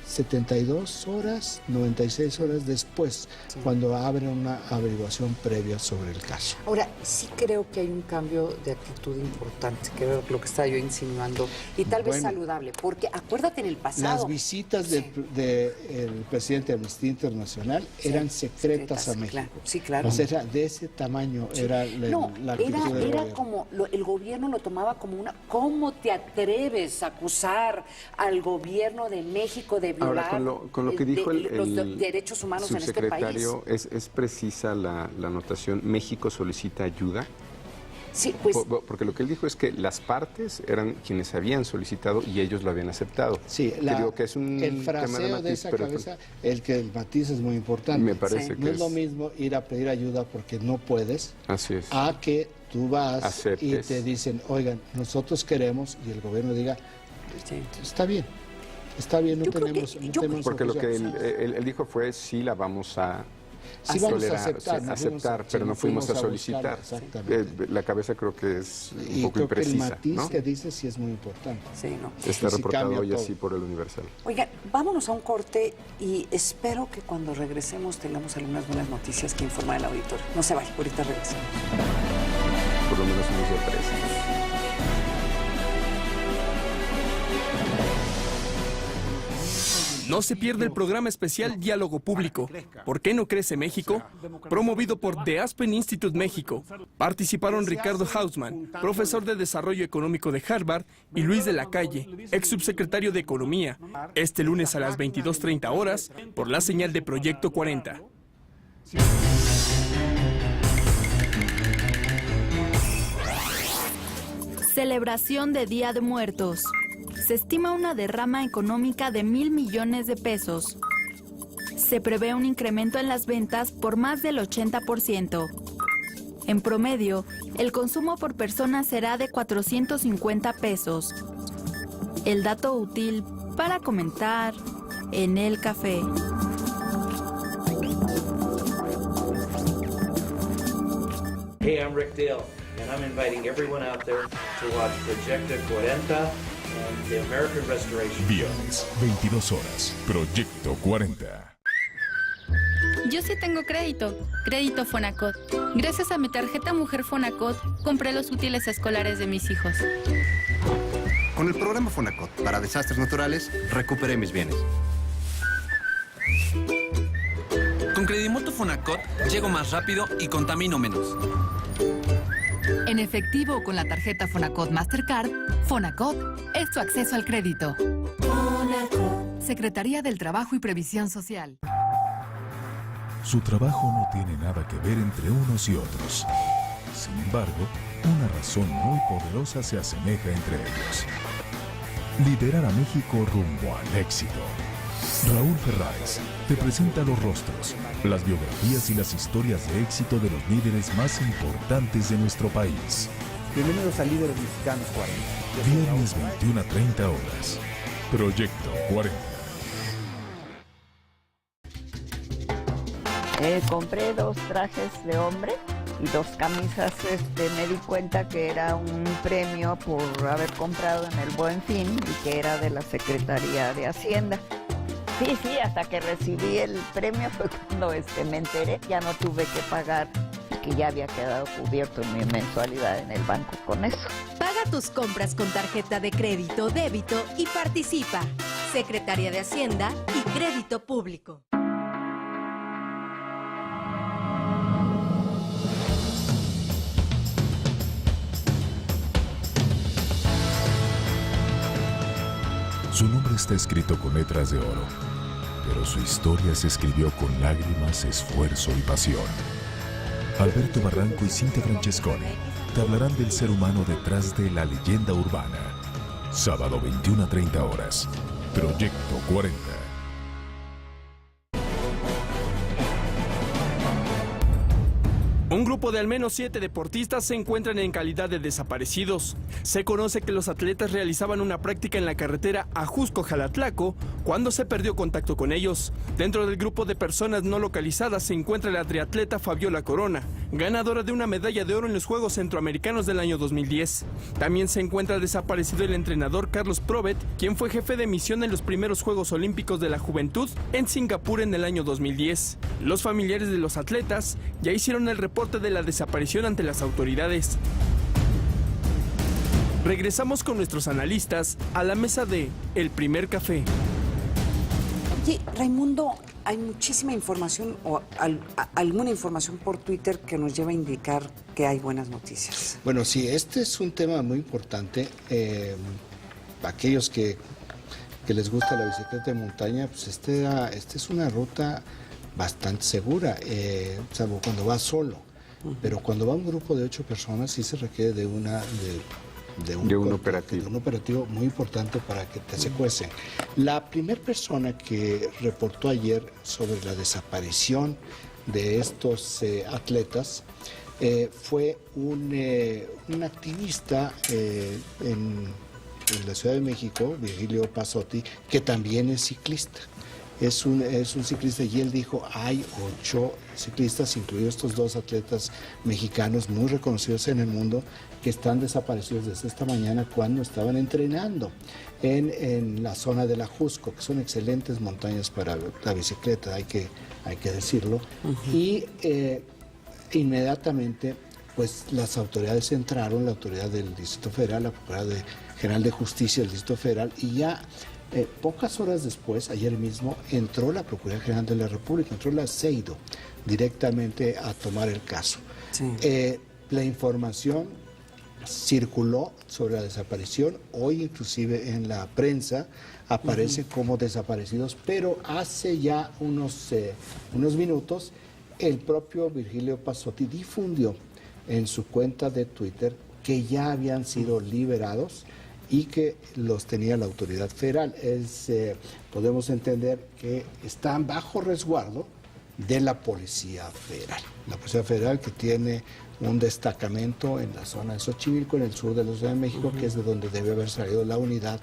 72 horas, 96 horas después, cuando abre una averiguación previa sobre el caso. Ahora, sí creo que hay un cambio de actitud importante, que era lo que estaba yo insinuando, y tal vez saludable, porque acuérdate en el pasado... Las visitas del presidente de Amnistía Internacional eran secretas a México. Sí, claro. O sea, de ese tamaño era la actitud del era como, el gobierno lo tomaba como una... ¿Cómo te atreves a acusar al gobierno de México de violar con lo que dijo los derechos humanos en este país? Es precisa la anotación, México solicita ayuda. Sí, pues, porque lo que él dijo es que las partes eran quienes habían solicitado y ellos lo habían aceptado. Sí, que es el fraseo de esa cabeza, el matiz es muy importante. Me parece que no es lo mismo ir a pedir ayuda porque no puedes, así es, a que tú vas aceptes y te dicen, oigan, nosotros queremos, y el gobierno diga, está bien, no tenemos porque lo que él dijo fue, sí la vamos a aceptar, pero no fuimos a solicitar. La cabeza creo que es un poco imprecisa. El matiz que dice sí es muy importante. Está reportado hoy así por el Universal. Oigan, vámonos a un corte y espero que cuando regresemos tengamos algunas buenas noticias que informar al auditorio. No se vaya, ahorita regresamos. Por lo menos una sorpresa. No se pierde el programa especial Diálogo Público, ¿Por qué no crece México?, promovido por The Aspen Institute México. Participaron Ricardo Hausmann, profesor de Desarrollo Económico de Harvard, y Luis de la Calle, ex subsecretario de Economía, este lunes a las 22:30 horas por la señal de Proyecto 40. Celebración de Día de Muertos. Se estima una derrama económica de 1,000 millones de pesos. Se prevé un incremento en las ventas por más del 80%. En promedio, el consumo por persona será de 450 pesos. El dato útil para comentar en el café. Hey, I'm Rick Dale, and I'm inviting everyone out there to watch Proyecto 40 and the American Restoration. Viernes, 22 horas, Proyecto 40. Yo sí tengo crédito Fonacot. Gracias a mi tarjeta Mujer Fonacot, compré los útiles escolares de mis hijos. Con el programa Fonacot para desastres naturales, recuperé mis bienes. Con Credimoto Fonacot llego más rápido y contamino menos. En efectivo o con la tarjeta Fonacot Mastercard, Fonacot es tu acceso al crédito. Fonacot. Secretaría del Trabajo y Previsión Social. Su trabajo no tiene nada que ver entre unos y otros. Sin embargo, una razón muy poderosa se asemeja entre ellos. Liderar a México rumbo al éxito. Raúl Ferráez te presenta los rostros, las biografías y las historias de éxito de los líderes más importantes de nuestro país. Bienvenidos a Líderes Mexicanos 40. Viernes 21 a 30 horas. Proyecto 40. Compré 2 trajes de hombre y 2 camisas. Me di cuenta que era un premio por haber comprado en el Buen Fin y que era de la Secretaría de Hacienda. Sí, hasta que recibí el premio fue cuando me enteré, ya no tuve que pagar y que ya había quedado cubierto en mi mensualidad en el banco con eso. Paga tus compras con tarjeta de crédito, débito y participa. Secretaría de Hacienda y Crédito Público. Su nombre está escrito con letras de oro, pero su historia se escribió con lágrimas, esfuerzo y pasión. Alberto Barranco y Cintia Francesconi te hablarán del ser humano detrás de la leyenda urbana. Sábado 21 a 30 horas. Proyecto 40. Un grupo de al menos 7 deportistas se encuentran en calidad de desaparecidos. Se conoce que los atletas realizaban una práctica en la carretera Ajusco-Jalatlaco cuando se perdió contacto con ellos. Dentro del grupo de personas no localizadas se encuentra la triatleta Fabiola Corona, ganadora de una medalla de oro en los Juegos Centroamericanos del año 2010. También se encuentra desaparecido el entrenador Carlos Provet, quien fue jefe de misión en los primeros Juegos Olímpicos de la Juventud en Singapur en el año 2010. Los familiares de los atletas ya hicieron el reporte de la desaparición ante las autoridades. Regresamos con nuestros analistas a la mesa de El Primer Café. Oye, Raimundo, hay muchísima información o alguna información por Twitter que nos lleva a indicar que hay buenas noticias. Bueno, sí, este es un tema muy importante. Aquellos que les gusta la bicicleta de montaña, pues este es una ruta bastante segura, salvo cuando va solo. Pero cuando va un grupo de 8 personas sí se requiere de un operativo muy importante para que te secuestren. La primera persona que reportó ayer sobre la desaparición de estos atletas fue un activista en la Ciudad de México, Virgilio Pasotti, que también es ciclista. Es un ciclista y él dijo, hay 8 ciclistas, incluidos estos 2 atletas mexicanos muy reconocidos en el mundo, que están desaparecidos desde esta mañana cuando estaban entrenando en la zona de la Ajusco, que son excelentes montañas para la bicicleta, hay que decirlo. Y inmediatamente pues las autoridades entraron, la autoridad del Distrito Federal, la Procuraduría General de Justicia del Distrito Federal, y ya pocas horas después, ayer mismo, entró la Procuraduría General de la República, entró la CEIDO directamente a tomar el caso. Sí. La información circuló sobre la desaparición, hoy inclusive en la prensa aparecen como desaparecidos, pero hace ya unos minutos el propio Virgilio Pasotti difundió en su cuenta de Twitter que ya habían sido liberados y que los tenía la autoridad federal. Podemos entender que están bajo resguardo de la Policía Federal. La Policía Federal, que tiene un destacamento en la zona de Xochimilco, en el sur de la Ciudad de México, que es de donde debe haber salido la unidad,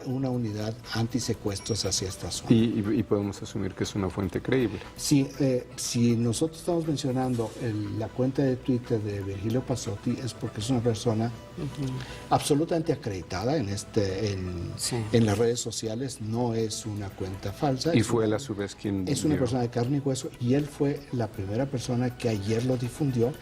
una unidad antisecuestros hacia esta zona. Y podemos asumir que es una fuente creíble. Sí, si nosotros estamos mencionando la cuenta de Twitter de Virgilio Pasotti, es porque es una persona absolutamente acreditada en las redes sociales, no es una cuenta falsa. Y fue él a su vez quien... Es una persona de carne y hueso, y él fue la primera persona que ayer lo difundió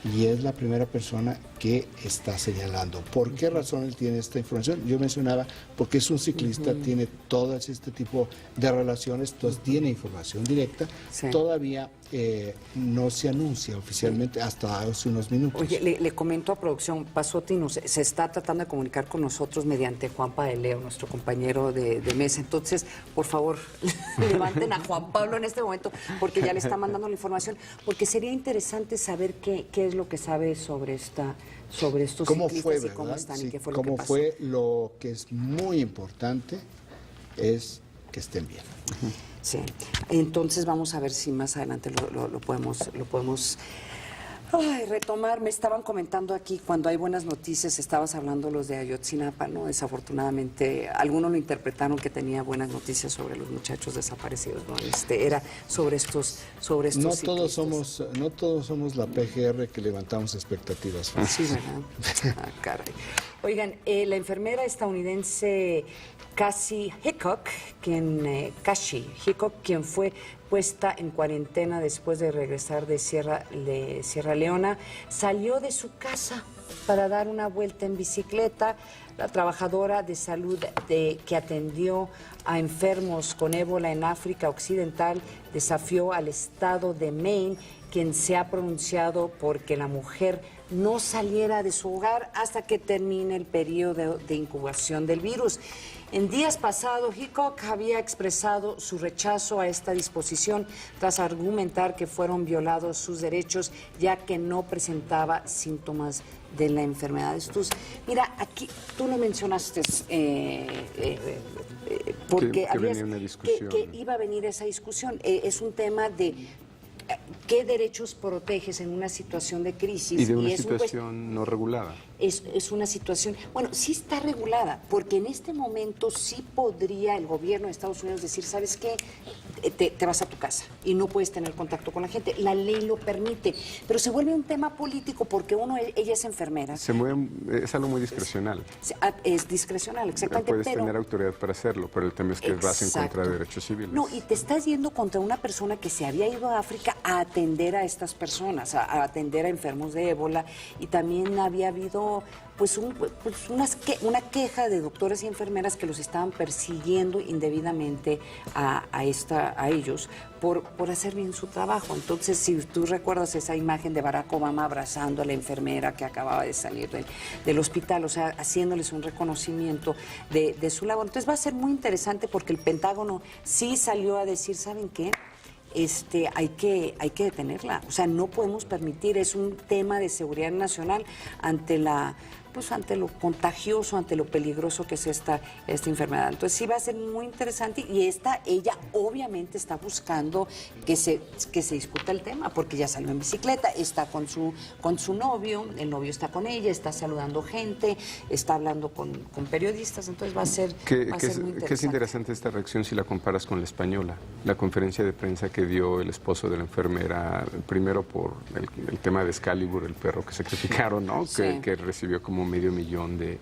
y es la primera persona que está señalando. ¿Por qué razón él tiene esta información? Yo mencionaba, porque es un ciclista, tiene todo este tipo de relaciones, entonces tiene información directa. Sí. Todavía no se anuncia oficialmente hasta hace unos minutos. Oye, le comento a producción, Pasotti se está tratando de comunicar con nosotros mediante Juanpa de Leo, nuestro compañero de mesa. Entonces, por favor, levanten a Juan Pablo en este momento, porque ya le está mandando la información, porque sería interesante saber qué es lo que sabe sobre estos ciclistas y cómo están y qué fue lo que pasó. Lo que es muy importante es que estén bien. Sí, entonces vamos a ver si más adelante lo podemos retomar. Me estaban comentando aquí, cuando hay buenas noticias, estabas hablando los de Ayotzinapa, ¿no? Desafortunadamente, algunos lo interpretaron que tenía buenas noticias sobre los muchachos desaparecidos, ¿no? Era sobre estos no todos somos la PGR que levantamos expectativas. Sí, ¿verdad? Caray. Oigan, la enfermera estadounidense Cassie Hickok, quien fue puesta en cuarentena después de regresar de Sierra Leona, salió de su casa para dar una vuelta en bicicleta. La trabajadora de salud que atendió a enfermos con ébola en África Occidental desafió al estado de Maine, quien se ha pronunciado porque la mujer no saliera de su hogar hasta que termine el periodo de incubación del virus. En días pasados, Hickok había expresado su rechazo a esta disposición tras argumentar que fueron violados sus derechos, ya que no presentaba síntomas de la enfermedad. Mira, aquí tú lo mencionaste porque que iba a venir esa discusión. Es un tema de qué derechos proteges en una situación de crisis. Y de una situación no regulada. Es una situación, bueno, sí está regulada, porque en este momento sí podría el gobierno de Estados Unidos decir, ¿sabes qué? Te vas a tu casa y no puedes tener contacto con la gente. La ley lo permite, pero se vuelve un tema político porque ella es enfermera. Es algo muy discrecional. Es discrecional, exactamente. Puedes tener autoridad para hacerlo, pero el tema es que vas en contra de derechos civiles. No, y te estás yendo contra una persona que se había ido a África a atender a estas personas, a atender a enfermos de ébola, y también había habido una queja de doctores y enfermeras que los estaban persiguiendo indebidamente a ellos por hacer bien su trabajo. Entonces, si tú recuerdas esa imagen de Barack Obama abrazando a la enfermera que acababa de salir del hospital, o sea, haciéndoles un reconocimiento de su labor. Entonces va a ser muy interesante porque el Pentágono sí salió a decir, ¿saben qué? Hay que detenerla. O sea, no podemos permitir, es un tema de seguridad nacional ante lo contagioso, ante lo peligroso que es esta enfermedad. Entonces sí va a ser muy interesante, y ella obviamente está buscando que se discuta el tema, porque ya salió en bicicleta, está con su novio, el novio está con ella, está saludando gente, está hablando con periodistas, entonces va a ser muy interesante. Que es interesante esta reacción si la comparas con la española, la conferencia de prensa que dio el esposo de la enfermera, primero por el tema de Excalibur, el perro que sacrificaron, ¿no? Sí. Que recibió como 500,000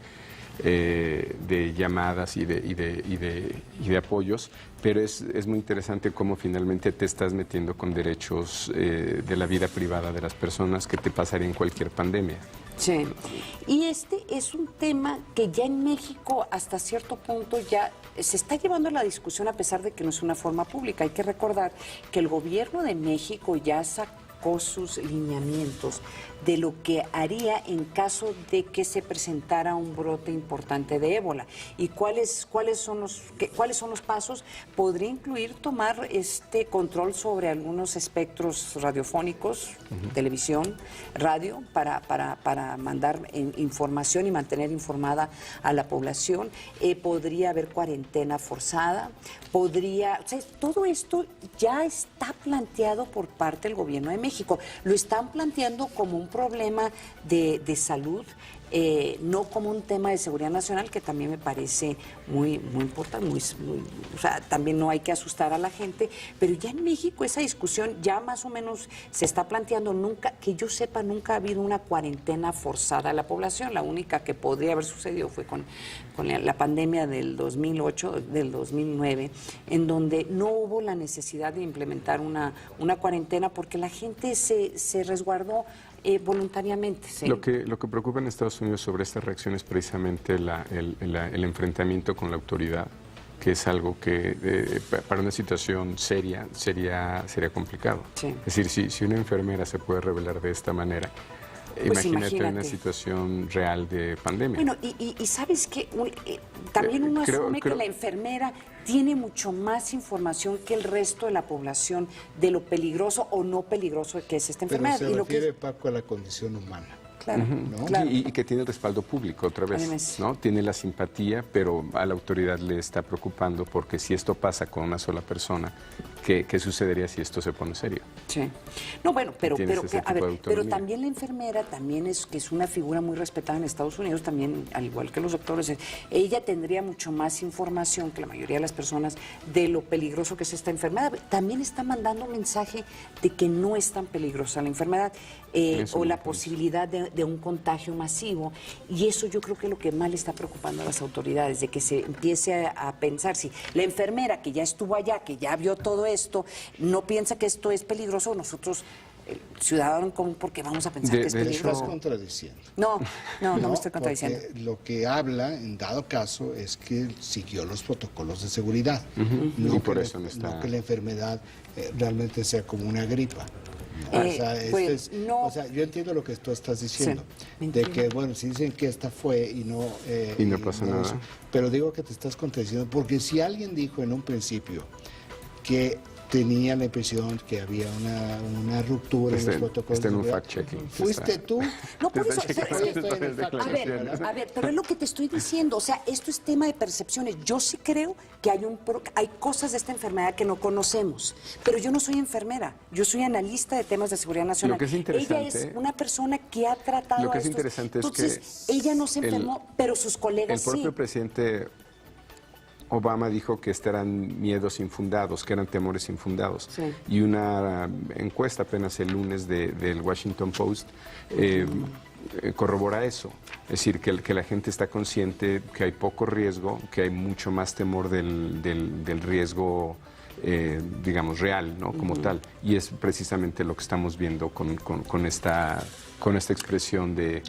de llamadas y de apoyos, pero es muy interesante cómo finalmente te estás metiendo con derechos de la vida privada de las personas que te pasaría en cualquier pandemia. Sí, y este es un tema que ya en México hasta cierto punto ya se está llevando la discusión, a pesar de que no es una forma pública. Hay que recordar que el gobierno de México ya sacó sus lineamientos de lo que haría en caso de que se presentara un brote importante de ébola. ¿Y cuáles son los pasos? Podría incluir tomar control sobre algunos espectros radiofónicos, televisión, radio, para mandar información y mantener informada a la población. Podría haber cuarentena forzada, todo esto ya está planteado por parte del gobierno de México. Lo están planteando como un problema de salud, no como un tema de seguridad nacional, que también me parece muy importante, o sea, también no hay que asustar a la gente, pero ya en México esa discusión ya más o menos se está planteando. Que yo sepa, nunca ha habido una cuarentena forzada a la población. La única que podría haber sucedido fue con la pandemia del 2008, del 2009, en donde no hubo la necesidad de implementar una cuarentena porque la gente se resguardó voluntariamente. ¿Sí? Lo que preocupa en Estados Unidos sobre esta reacción es precisamente el enfrentamiento con la autoridad, que es algo que para una situación seria sería complicado. Sí. Es decir, si una enfermera se puede revelar de esta manera, Pues imagínate una situación real de pandemia. Bueno, y ¿sabes qué? También uno asume que la enfermera tiene mucho más información que el resto de la población de lo peligroso o no peligroso que es esta enfermedad. Pero se refiere, que Paco, a la condición humana. Claro, ¿no? claro. Y que tiene respaldo público otra vez, Además. ¿no? Tiene la simpatía, pero a la autoridad le está preocupando porque si esto pasa con una sola persona, ¿qué sucedería si esto se pone serio? Sí. No, bueno, pero autonomía. también la enfermera también que es una figura muy respetada en Estados Unidos, también, al igual que los doctores, ella tendría mucho más información que la mayoría de las personas de lo peligroso que es esta enfermedad. También está mandando un mensaje de que no es tan peligrosa la enfermedad o la posibilidad de un contagio masivo, y eso yo creo que es lo que más le está preocupando a las autoridades, de que se empiece a pensar si la enfermera que ya estuvo allá, que ya vio todo esto, no piensa que esto es peligroso, nosotros, el ciudadano común, porque vamos a pensar que es peligroso. Estás contradiciendo. No me estoy contradiciendo. Lo que habla, en dado caso, es que siguió los protocolos de seguridad. Y por eso no está... No que la enfermedad realmente sea como una gripa. O sea, yo entiendo lo que tú estás diciendo, de que, bueno, si dicen que esta fue y no pasa nada. Pero digo que te estás contradiciendo, porque si alguien dijo en un principio que tenía la impresión que había una ruptura en los protocolos de seguridad, ¿fuiste tú? No, por eso, a ver, pero es lo que te estoy diciendo, o sea, esto es tema de percepciones. Yo sí creo que hay cosas de esta enfermedad que no conocemos, pero yo no soy enfermera, yo soy analista de temas de seguridad nacional. Lo que es interesante, ella es una persona que ha tratado lo que a es interesante es entonces, ella no se enfermó, pero sus colegas sí. El propio presidente Obama dijo que estos eran miedos infundados, que eran temores infundados. Sí. Y una encuesta apenas el lunes del Washington Post corrobora eso. Es decir, que la gente está consciente que hay poco riesgo, que hay mucho más temor del riesgo, digamos, real, ¿no? Como tal. Y es precisamente lo que estamos viendo con esta expresión de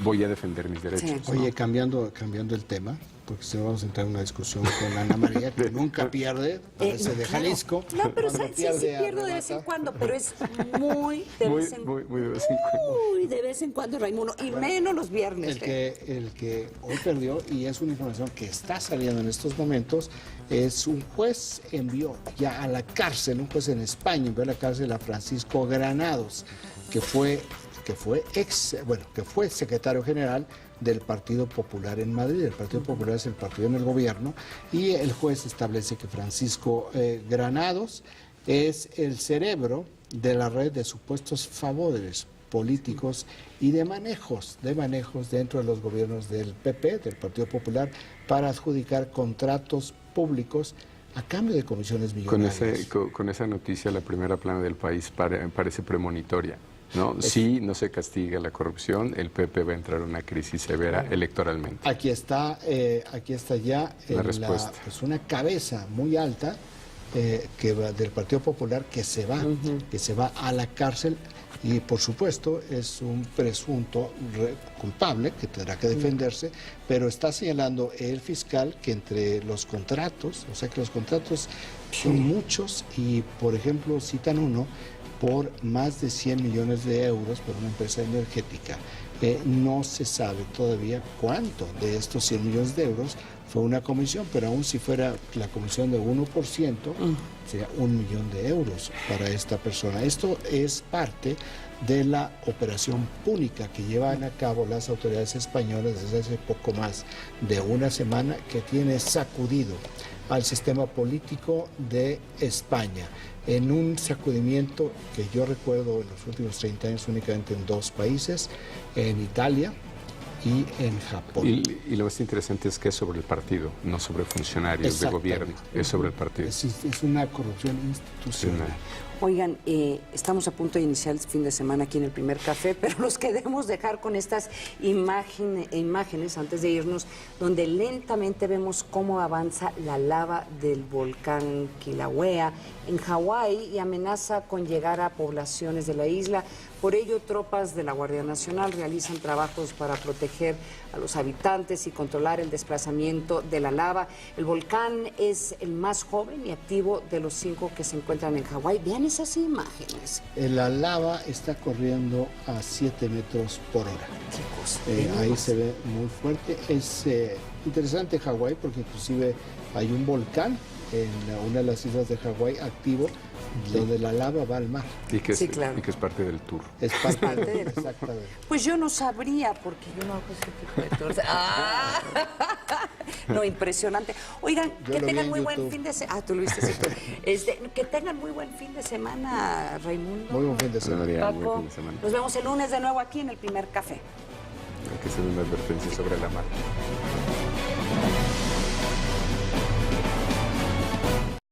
voy a defender mis derechos. Sí. ¿No? Oye, cambiando el tema, porque si no vamos a entrar en una discusión con Ana María, que nunca pierde, parece de Jalisco. No, pero sí pierdo de vez en cuando, pero es muy de vez en cuando. Muy de vez en cuando, Raimundo, y menos los viernes. El que hoy perdió, y es una información que está saliendo en estos momentos, es un juez envió ya a la cárcel, un juez en España envió a la cárcel a Francisco Granados, que fue secretario general del Partido Popular en Madrid. El Partido Popular es el partido en el gobierno, y el juez establece que Francisco Granados es el cerebro de la red de supuestos favores políticos y de manejos dentro de los gobiernos del PP, del Partido Popular, para adjudicar contratos públicos a cambio de comisiones millonarias. Con esa noticia, la primera plana del país parece premonitoria, ¿no? Si no se castiga la corrupción, el PP va a entrar en una crisis severa electoralmente. Aquí está ya la respuesta. Pues una cabeza muy alta del Partido Popular que se va a la cárcel, y por supuesto es un presunto culpable que tendrá que defenderse, pero está señalando el fiscal que entre los contratos, o sea que los contratos son muchos, y por ejemplo citan uno por más de 100 millones de euros por una empresa energética. No se sabe todavía cuánto de estos 100 millones de euros fue una comisión, pero aún si fuera la comisión de 1%, sería 1 millón de euros para esta persona. Esto es parte de la operación púnica que llevan a cabo las autoridades españolas desde hace poco más de una semana, que tiene sacudido al sistema político de España, en un sacudimiento que yo recuerdo en los últimos 30 años únicamente en 2 países, en Italia y en Japón. Y lo más interesante es que es sobre el partido, no sobre funcionarios de gobierno, es sobre el partido. Es una corrupción institucional. Oigan, estamos a punto de iniciar el fin de semana aquí en el Primer Café, pero los queremos dejar con estas imágenes antes de irnos, donde lentamente vemos cómo avanza la lava del volcán Kilauea en Hawái y amenaza con llegar a poblaciones de la isla. Por ello, tropas de la Guardia Nacional realizan trabajos para proteger a los habitantes y controlar el desplazamiento de la lava. El volcán es el más joven y activo de los 5 que se encuentran en Hawái. Vean esas imágenes. La lava está corriendo a 7 metros por hora. Ahí se ve muy fuerte. Es interesante Hawái porque inclusive hay un volcán en una de las islas de Hawái activo, donde la lava va al mar. Y que, sí, claro. Y que es parte del tour. Es parte del tour, exactamente. Pues yo no sabría, porque yo no hago ese tipo de tours. ¡Ah! No, impresionante. Oigan, Yo que lo tengan vi en muy buen YouTube. fin de semana. Ah, tú lo viste, sí. Que tengan muy buen fin de semana, Raimundo. Muy buen fin de semana. Muy buen Paco, fin de semana. nos vemos el lunes de nuevo aquí en el Primer Café. Hay que hacer una advertencia sobre la mar.